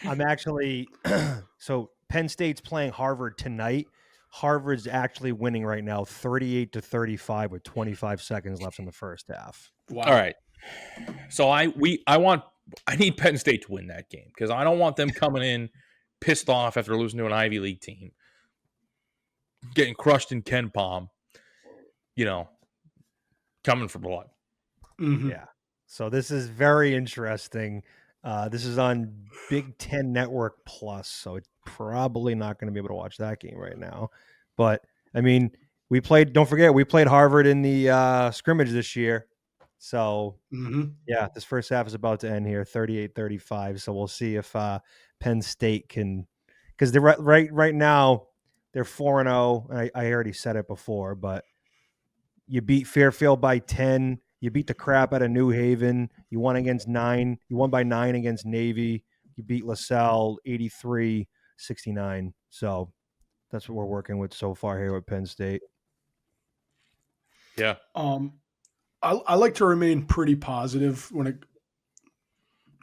I'm actually so Penn State's playing Harvard tonight. Harvard's actually winning right now 38-35 with 25 seconds left in the first half. Wow. All right. So I need Penn State to win that game because I don't want them coming in pissed off after losing to an Ivy League team, getting crushed in Ken Palm, you know, coming for blood. Mm-hmm. Yeah. So this is very interesting. This is on Big Ten Network Plus, so it's probably not going to be able to watch that game right now. But I mean, don't forget, we played Harvard in the scrimmage this year. So, Mhm. yeah, this first half is about to end here, 38-35. So we'll see if Penn State can, because they're right now they're 4-0. I already said it before, but you beat Fairfield by 10. You beat the crap out of New Haven. You won against 9. You won by 9 against Navy. You beat LaSalle 83-69. So that's what we're working with so far here with Penn State. Yeah. I like to remain pretty positive when it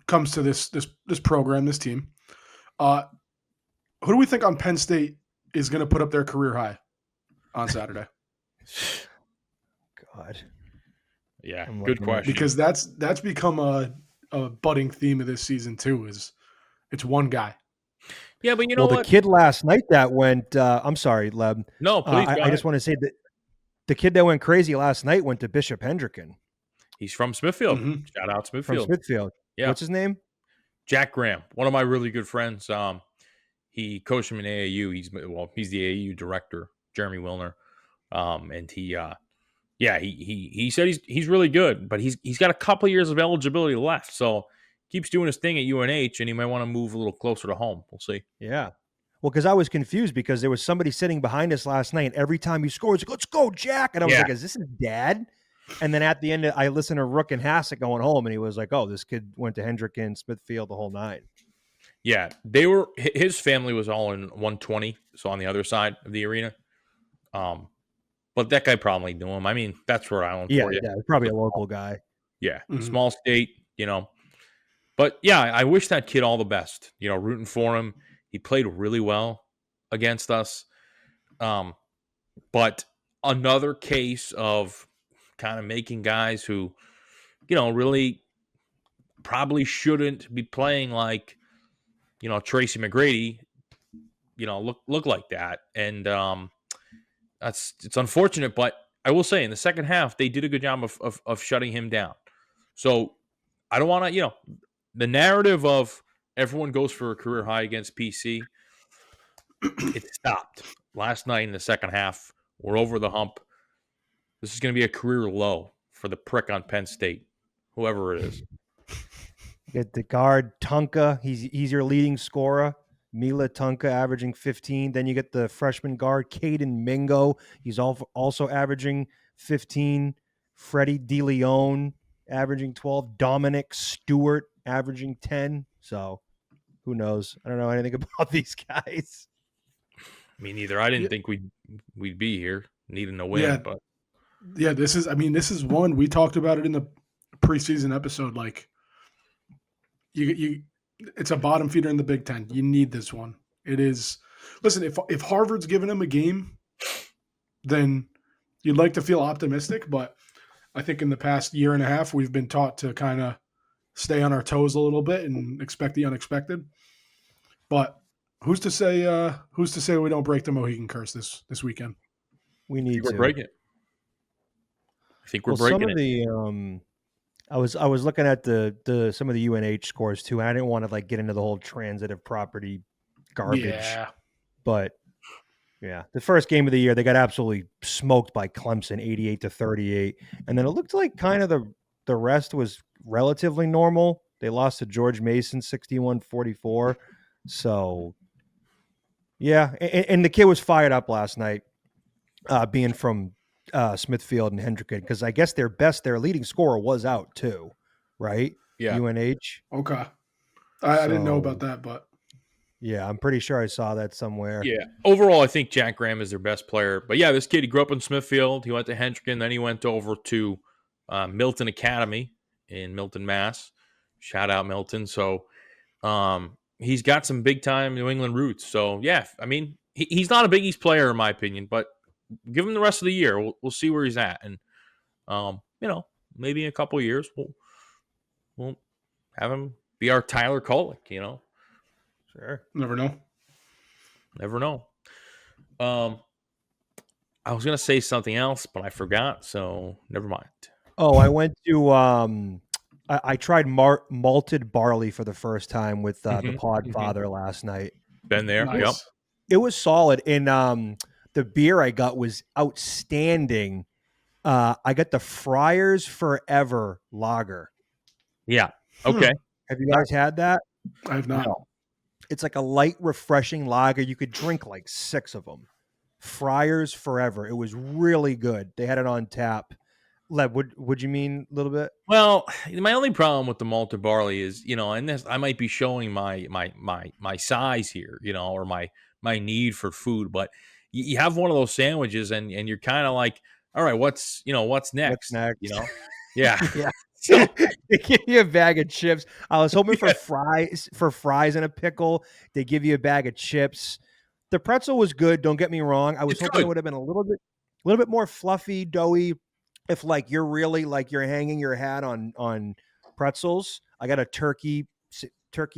comes to this program, this team. Who do we think on Penn State is going to put up their career high on Saturday? God. Yeah, I'm good looking at- question. Because that's become a budding theme of this season too. Is it's one guy. Yeah, but you know Well, the what? kid last night that went, I'm sorry, Leb. No, please. go I ahead. just want to say that the kid that went crazy last night went to Bishop Hendricken He's from Smithfield. Mhm. Shout out from Smithfield. Smithfield. Yeah. What's his name? Jack Graham, one of my really good friends. He coached him in AAU. He's the AAU director, Jeremy Wilner. And he said he's really good, but he's got a couple years of eligibility left. So keeps doing his thing at UNH, and he might want to move a little closer to home. We'll see. Yeah. Well, because I was confused because there was somebody sitting behind us last night. And every time he scores, like, let's go, Jack. And I was Yeah. like, is this his dad? And then at the end, I listened to Rook and Hassett going home, and he was like, oh, this kid went to Hendricken, Smithfield, the whole 9. Yeah, his family was all in 120, so on the other side of the arena. But that guy probably knew him. I mean, that's Rhode Island Yeah, for you. yeah, probably a local guy. Yeah, Mhm. small state, But yeah, I wish that kid all the best. Rooting for him. He played really well against us. But another case of kind of making guys who, really probably shouldn't be playing like, Tracy McGrady, look like that. And it's unfortunate, but I will say in the second half, they did a good job of shutting him down. So I don't want to, the narrative of everyone goes for a career high against PC, it stopped last night in the second half. We're over the hump. This is going to be a career low for the prick on Penn State, whoever it is. You get the guard, Tunka. He's your leading scorer. Mila Tunka averaging 15. Then you get the freshman guard, Caden Mingo. He's also averaging 15. Freddie DeLeon averaging 12. Dominic Stewart averaging 10. So who knows? I don't know anything about these guys. Me neither. I didn't think we'd be here needing a win, Yeah. but Yeah, this is one we talked about it in the preseason episode. Like, it's a bottom feeder in the Big Ten. You need this one. It is. Listen, if Harvard's giving them a game, then you'd like to feel optimistic. But I think in the past year and a half, we've been taught to kind of stay on our toes a little bit and expect the unexpected. But who's to say we don't break the Mohegan curse this weekend? We need we're to breaking it. I think we're breaking some of it. the I was looking at the some of the UNH scores too, and I didn't want to get into the whole transitive property garbage. Yeah. But yeah, the first game of the year they got absolutely smoked by Clemson, 88-38, and then it looked like kind of the rest was relatively normal. They lost to George Mason 61-44. So yeah, and the kid was fired up last night, being from Smithfield and Hendricken, because I guess their leading scorer was out too, right? Yeah. UNH. Okay. I didn't know So- about that, but Yeah, I'm pretty sure I saw that somewhere. Yeah. Overall, I think Jack Graham is their best player. But yeah, this kid, he grew up in Smithfield. He went to Hendricken. Then he went over to Milton Academy in Milton, Mass. Shout out Milton. So he's got some big time New England roots. So yeah, I mean, he's not a Big East player in my opinion, but give him the rest of the year. We'll see where he's at. And, maybe in a couple of years, we'll have him be our Tyler Kolek, Sure. never know. Never know. I was gonna say something else, but I forgot, so never mind. Oh, I went to I tried malted barley for the first time with the Podfather last night. Been there. Nice. Yep. It was solid, and the beer I got was outstanding. I got the Friars Forever Lager. Yeah. Okay. Have you guys had that? I have not. No. It's like a light, refreshing lager. You could drink like 6 of them. Friars Forever. It was really good. They had it on tap. Lev, would you mean a little bit? Well, my only problem with the malted barley is, and this I might be showing my size here, or my need for food, but you have one of those sandwiches and you're kind of like, all right, what's next? What's next? Yeah. Yeah. So, They give you a bag of chips. I was hoping for fries and a pickle. They give you a bag of chips. The pretzel was good. Don't get me wrong. I was It's hoping good. it would have been a little bit more fluffy, doughy. If like you're really like you're hanging your hat on pretzels. I got a turkey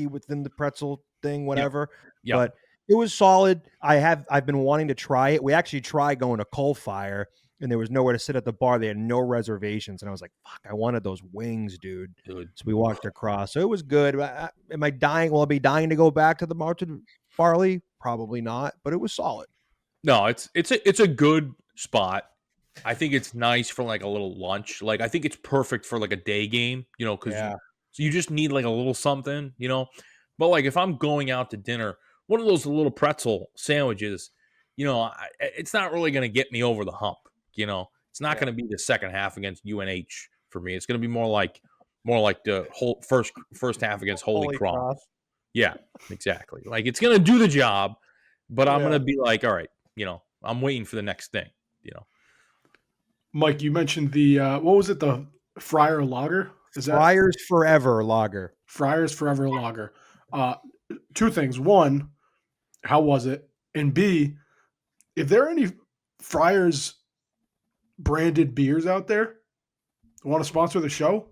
within the pretzel thing, whatever. Yeah. But it was solid. I've been wanting to try it. We actually tried going to Coal Fire, and there was nowhere to sit at the bar. They had no reservations, and I was like, "Fuck, I wanted those wings, dude." Dude. So we walked across. So it was good. Am I dying? Will I be dying to go back to the malted barley? Probably not, but it was solid. No, it's a good spot. I think it's nice for like a little lunch. Like I think it's perfect for like a day game, because you just need like a little something, But like if I'm going out to dinner, one of those little pretzel sandwiches, it's not really going to get me over the hump. It's not going to be the second half against UNH for me. It's going to be more like the whole first half against Holy Cross. Yeah, exactly. Like it's going to do the job, but I'm going to be like, all right, I'm waiting for the next thing. Mike, you mentioned the what was it? The Friar Lager? Is that Friars Forever Lager? Friars Forever Lager. 2 things. 1, how was it? And B, if there are any Friars branded beers out there want to sponsor the show,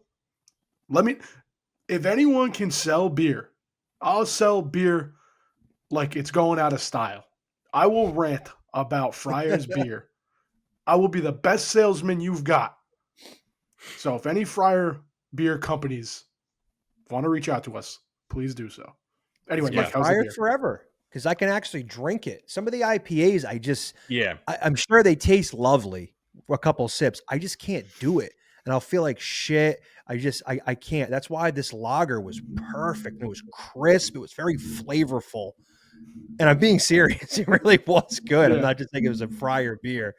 if anyone can sell beer, I'll sell beer like it's going out of style. I will rant about Friars beer. I will be the best salesman you've got. So if any Friar beer companies want to reach out to us, please do so. Anyway, Mike, how's the Friars beer? Forever, because I can actually drink it. Some of the IPAs, I'm sure they taste lovely for a couple sips. I just can't do it, and I'll feel like shit. I can't. That's why this lager was perfect. It was crisp. It was very flavorful, and I'm being serious. It really was good. Yeah. I'm not just thinking it was a Friar beer.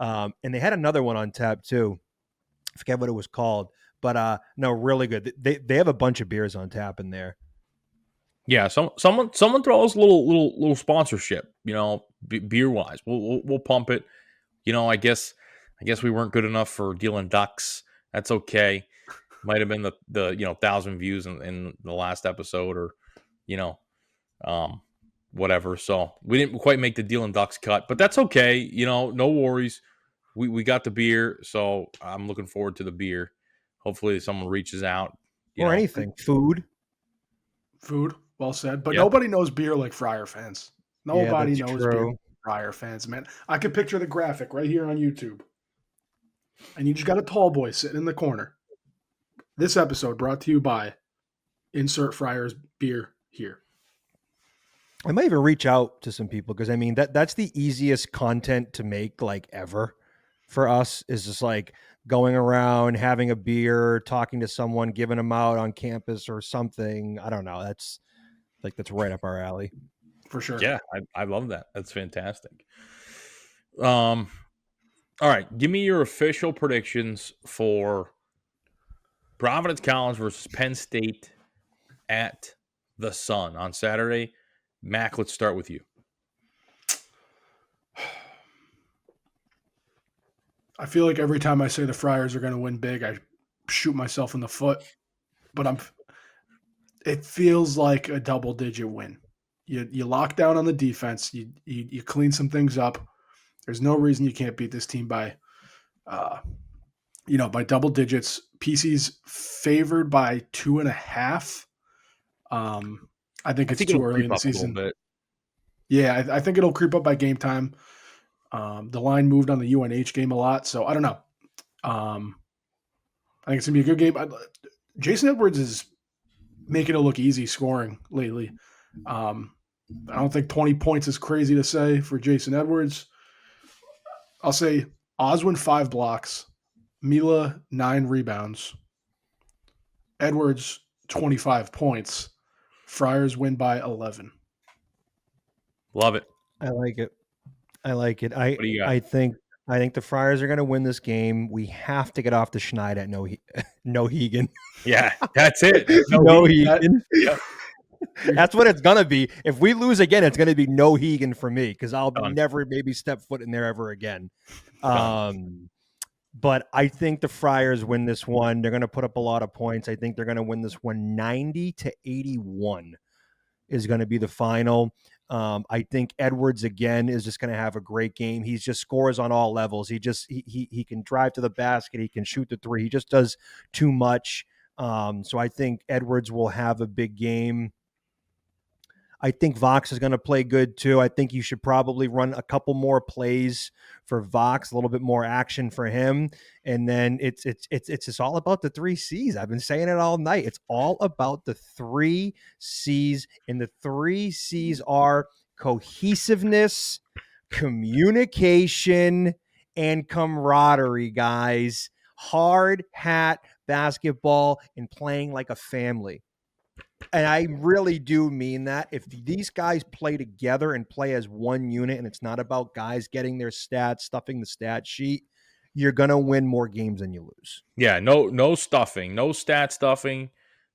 And they had another one on tap too. I forget what it was called, but no, really good. They have a bunch of beers on tap in there. Yeah, someone throw us a little sponsorship, beer wise. We'll pump it. I guess we weren't good enough for dealing ducks. That's okay. Might have been the 1,000 views in the last episode, or whatever. So we didn't quite make the dealing ducks cut, but that's okay. No worries. We got the beer, so I'm looking forward to the beer. Hopefully someone reaches out. Or anything. Food. Well said. But nobody knows beer like Friar fans. Nobody knows true. beer like Friar fans, man. I can picture the graphic right here on YouTube. And you just got a tall boy sitting in the corner. This episode brought to you by insert Friar's beer here. I might even reach out to some people, because I mean that's the easiest content to make like ever for us, is just like going around, having a beer, talking to someone, giving them out on campus or something. I don't know. That's right up our alley. For sure. Yeah, I love that. That's fantastic. All right, give me your official predictions for Providence College versus Penn State at the Sun on Saturday. Mac, let's start with you. I feel like every time I say the Friars are going to win big, I shoot myself in the foot. But it feels like a double-digit win. You lock down on the defense. You clean some things up. There's no reason you can't beat this team by double digits. PC's favored by 2.5. I think it's too early in the season. Yeah, I think it'll creep up by game time. The line moved on the UNH game a lot, so I don't know. I think it's going to be a good game. Jason Edwards is making it look easy scoring lately. I don't think 20 points is crazy to say for Jason Edwards. I'll say Oswin 5 blocks, Mila 9 rebounds, Edwards 25 points. Friars win by 11. Love it. I like it. I like it. What do you got? I think the Friars are going to win this game. We have to get off the schneid at no Hegan. Yeah, that's it. No Hegan. Yep. That's what it's going to be. If we lose again, it's going to be no Hegan for me because I'll Done. never maybe step foot in there ever again. Done. But I think the Friars win this one. They're going to put up a lot of points. I think they're going to win this one 90-81 is going to be the final. I think Edwards again is just going to have a great game. He just scores on all levels. He can drive to the basket. He can shoot the three. He just does too much. So I think Edwards will have a big game. I think Vox is going to play good too. I think you should probably run a couple more plays for Vox, a little bit more action for him. And then it's just all about the 3 C's. I've been saying it all night. It's all about the 3 C's, and the 3 C's are cohesiveness, communication, and camaraderie, guys. Hard hat basketball and playing like a family. And I really do mean that. If these guys play together and play as one unit, and it's not about guys getting their stats, stuffing the stat sheet, you're going to win more games than you lose. Yeah, no stuffing, no stat stuffing.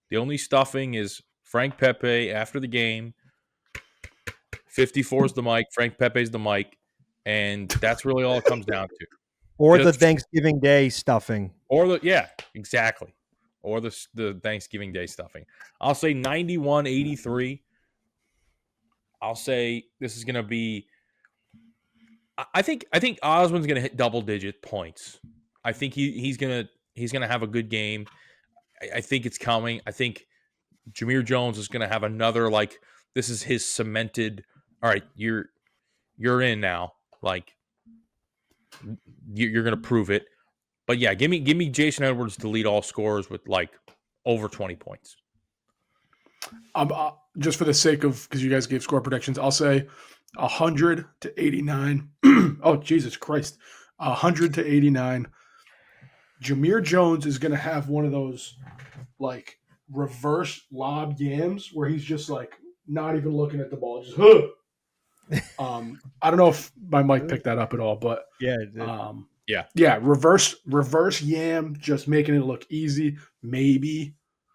The only stuffing is Frank Pepe after the game. 54 is the mic. Frank Pepe's the mic. And that's really all it comes down to. Or the Thanksgiving Day stuffing. Yeah, exactly. Or the Thanksgiving Day stuffing. I'll say 91-83. I'll say this is going to be I think Oswin's going to hit double-digit points. I think he's going to have a good game. I think it's coming. I think Jameer Jones is going to have another, like, this is his cemented, all right, you're in now. Like, you're going to prove it. But yeah, give me Jason Edwards to lead all scorers with like over 20 points. Just for the sake of, because you guys gave score predictions, I'll say 100-89. Oh, Jesus Christ. 100-89. Jameer Jones is going to have one of those like reverse lob yams where he's just like not even looking at the ball. Just, huh. I don't know if my mic picked that up at all, but yeah. Reverse yam, just making it look easy. Maybe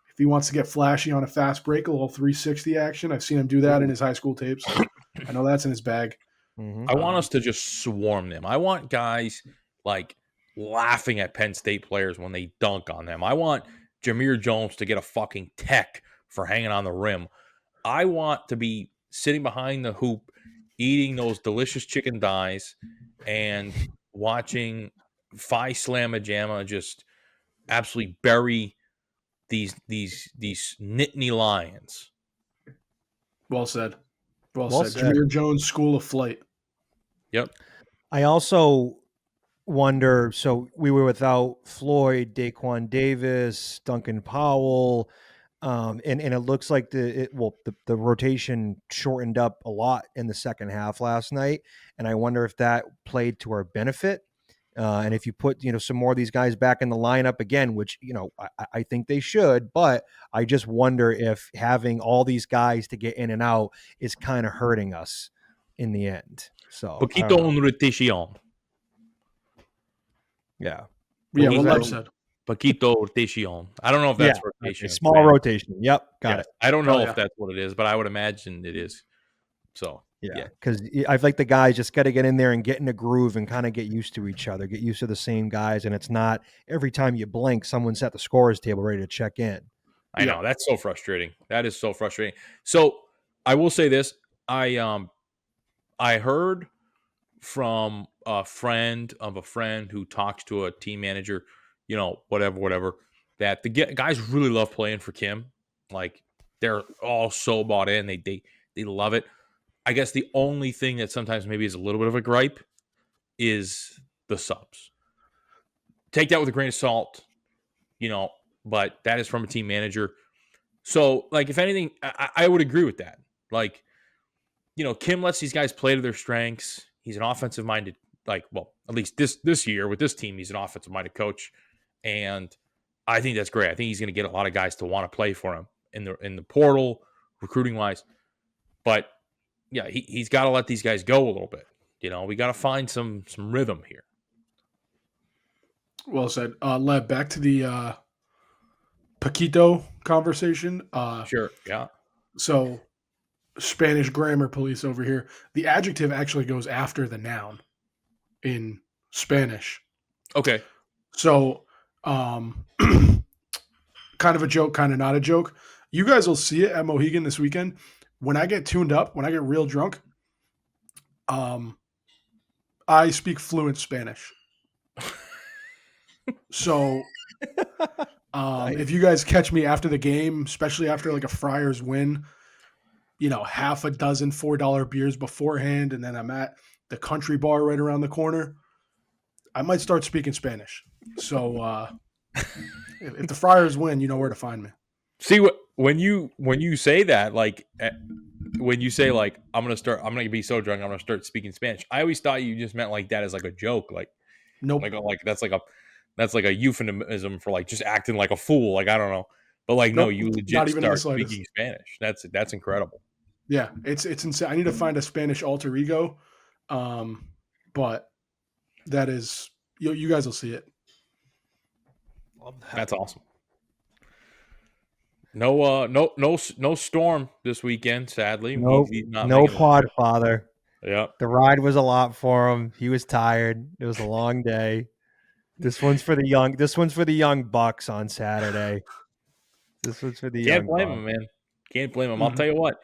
if he wants to get flashy on a fast break, a little 360 action. I've seen him do that in his high school tapes. I know that's in his bag. Mm-hmm. I want us to just swarm them. I want guys like laughing at Penn State players when they dunk on them. I want Jameer Jones to get a fucking tech for hanging on the rim. I want to be sitting behind the hoop, eating those delicious chicken thighs and watching Phi Slamma Jamma just absolutely bury these Nittany Lions. Well said. Well said. Jameer Jones School of Flight. Yep. I also wonder, so we were without Floyd, Daquan Davis, Duncan Powell, and it looks like the rotation shortened up a lot in the second half last night, and I wonder if that played to our benefit. And if you put some more of these guys back in the lineup again, which I think they should, but I just wonder if having all these guys to get in and out is kind of hurting us in the end. So poquito en rotation. Yeah, what Lev said. Paquito rotation. I don't know if that's rotation. Okay. Small rotation. Yep. Got it. I don't know if that's what it is, but I would imagine it is. So, yeah. Because I think the guys just got to get in there and get in a groove and kind of get used to each other, get used to the same guys. And it's not every time you blink, someone's at the scorer's table ready to check in. I know. That's so frustrating. That is so frustrating. So I will say this. I heard from a friend of a friend who talks to a team manager, whatever, that the guys really love playing for Kim. Like, they're all so bought in. They love it. I guess the only thing that sometimes maybe is a little bit of a gripe is the subs. Take that with a grain of salt, but that is from a team manager. So, like, if anything, I would agree with that. Like, Kim lets these guys play to their strengths. He's an offensive-minded at least this year with this team, he's an offensive-minded coach, and I think that's great. I think he's going to get a lot of guys to want to play for him in the portal, recruiting-wise. But yeah, he's got to let these guys go a little bit. We got to find some rhythm here. Well said. Lev, back to the Paquito conversation. Sure, yeah. So, Spanish grammar police over here. The adjective actually goes after the noun in Spanish. Okay. So, kind of a joke, kind of not a joke. You guys will see it at Mohegan this weekend. When I get tuned up, when I get real drunk, I speak fluent Spanish. So, if you guys catch me after the game, especially after like a Friars win, half a dozen $4 beers beforehand, and then I'm at the country bar right around the corner, I might start speaking Spanish. So, if the Friars win, you know where to find me. See, when you say that, like when you say like I'm gonna be so drunk I'm gonna start speaking Spanish, I always thought you just meant like that as like a joke, like nope, like that's like a euphemism for like just acting like a fool, like I don't know, but like nope, no, you legit start speaking Spanish. That's incredible. Yeah, it's insane. I need to find a Spanish alter ego, but that is you guys will see it. That's awesome. No storm this weekend, sadly. No Podfather. Yeah. The ride was a lot for him. He was tired. It was a long day. This one's for the young bucks on Saturday. This one's for the young Can't blame bucks. him, man. Can't blame him. I'll tell you what.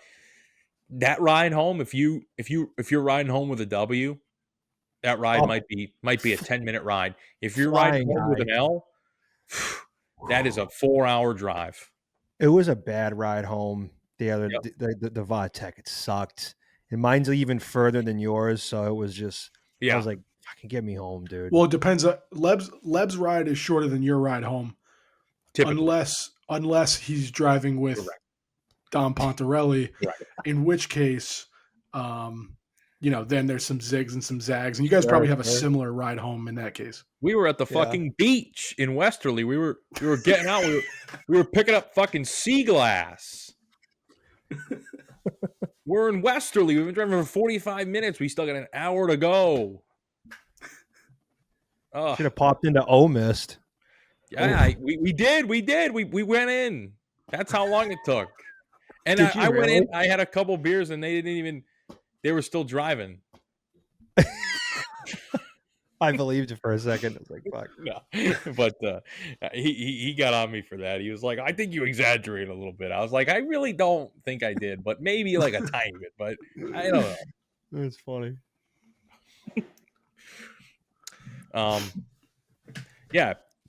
That ride home, if you're riding home with a W, that ride might be a 10-minute ride. If you're riding home with an L, that is a 4-hour drive. It was a bad ride home. The Vodtech, it sucked. And mine's even further than yours, so it was just I was like, fucking get me home, dude. Well, it depends. Leb's ride is shorter than your ride home. Typically. Unless he's driving with Dom Pontarelli, in which case then there's some zigs and some zags, and you guys probably have a similar ride home in that case. We were at the fucking beach in Westerly. We were getting out. We were picking up fucking sea glass. We're in Westerly. We've been driving for 45 minutes. We still got an hour to go. Should have popped into O-Mist. Yeah, we did. We went in. That's how long it took. And I went in. I had a couple beers, and they were still driving. I believed it for a second. I was like, fuck. No. But he got on me for that. He was like, I think you exaggerate a little bit. I was like, I really don't think I did, but maybe like a tiny bit, but I don't know. That's funny.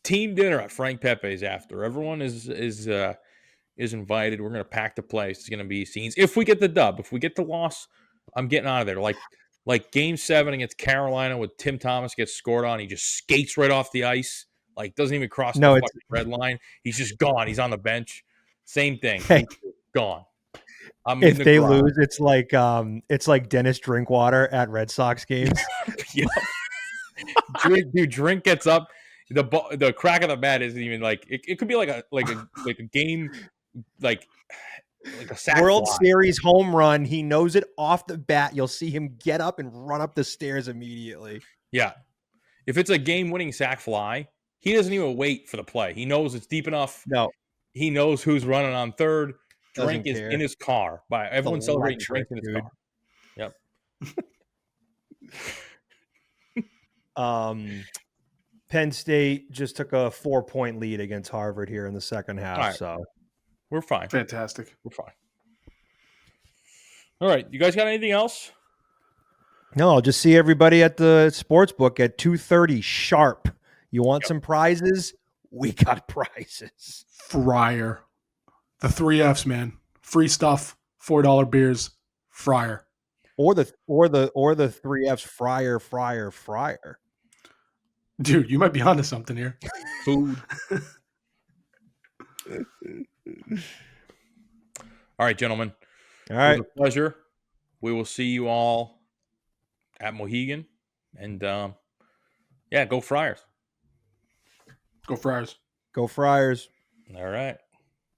Team dinner at Frank Pepe's after. Everyone is invited. We're going to pack the place. It's going to be scenes. If we get the dub, if we get the loss, I'm getting out of there. Like Game 7 against Carolina with Tim Thomas gets scored on. He just skates right off the ice. Like, doesn't even cross the fucking red line. He's just gone. He's on the bench. Same thing. Hey, gone. If they lose, it's like Dennis Drinkwater at Red Sox games. Yeah. Drink gets up. The crack of the bat isn't even like it could be like a game like a sack World fly. Series home run. He knows it off the bat. You'll see him get up and run up the stairs immediately. Yeah. If it's a game-winning sack fly, he doesn't even wait for the play. He knows it's deep enough. No. He knows who's running on third. Doesn't Drink is care. in his car. Everyone's celebrating Drink in his car. Yep. Penn State just took a 4-point lead against Harvard here in the second half. Right. So we're fine. Fantastic. We're fine. All right. You guys got anything else? No, I'll just see everybody at the sports book at 2:30 sharp. You want some prizes? We got prizes. Friar. The 3 Fs, man. Free stuff, $4 beers, Friar. Or the 3 Fs, Friar. Dude, you might be onto something here. Food. All right, gentlemen. All right. It was a pleasure. We will see you all at Mohegan. And yeah, go Friars. Go Friars. Go Friars. All right.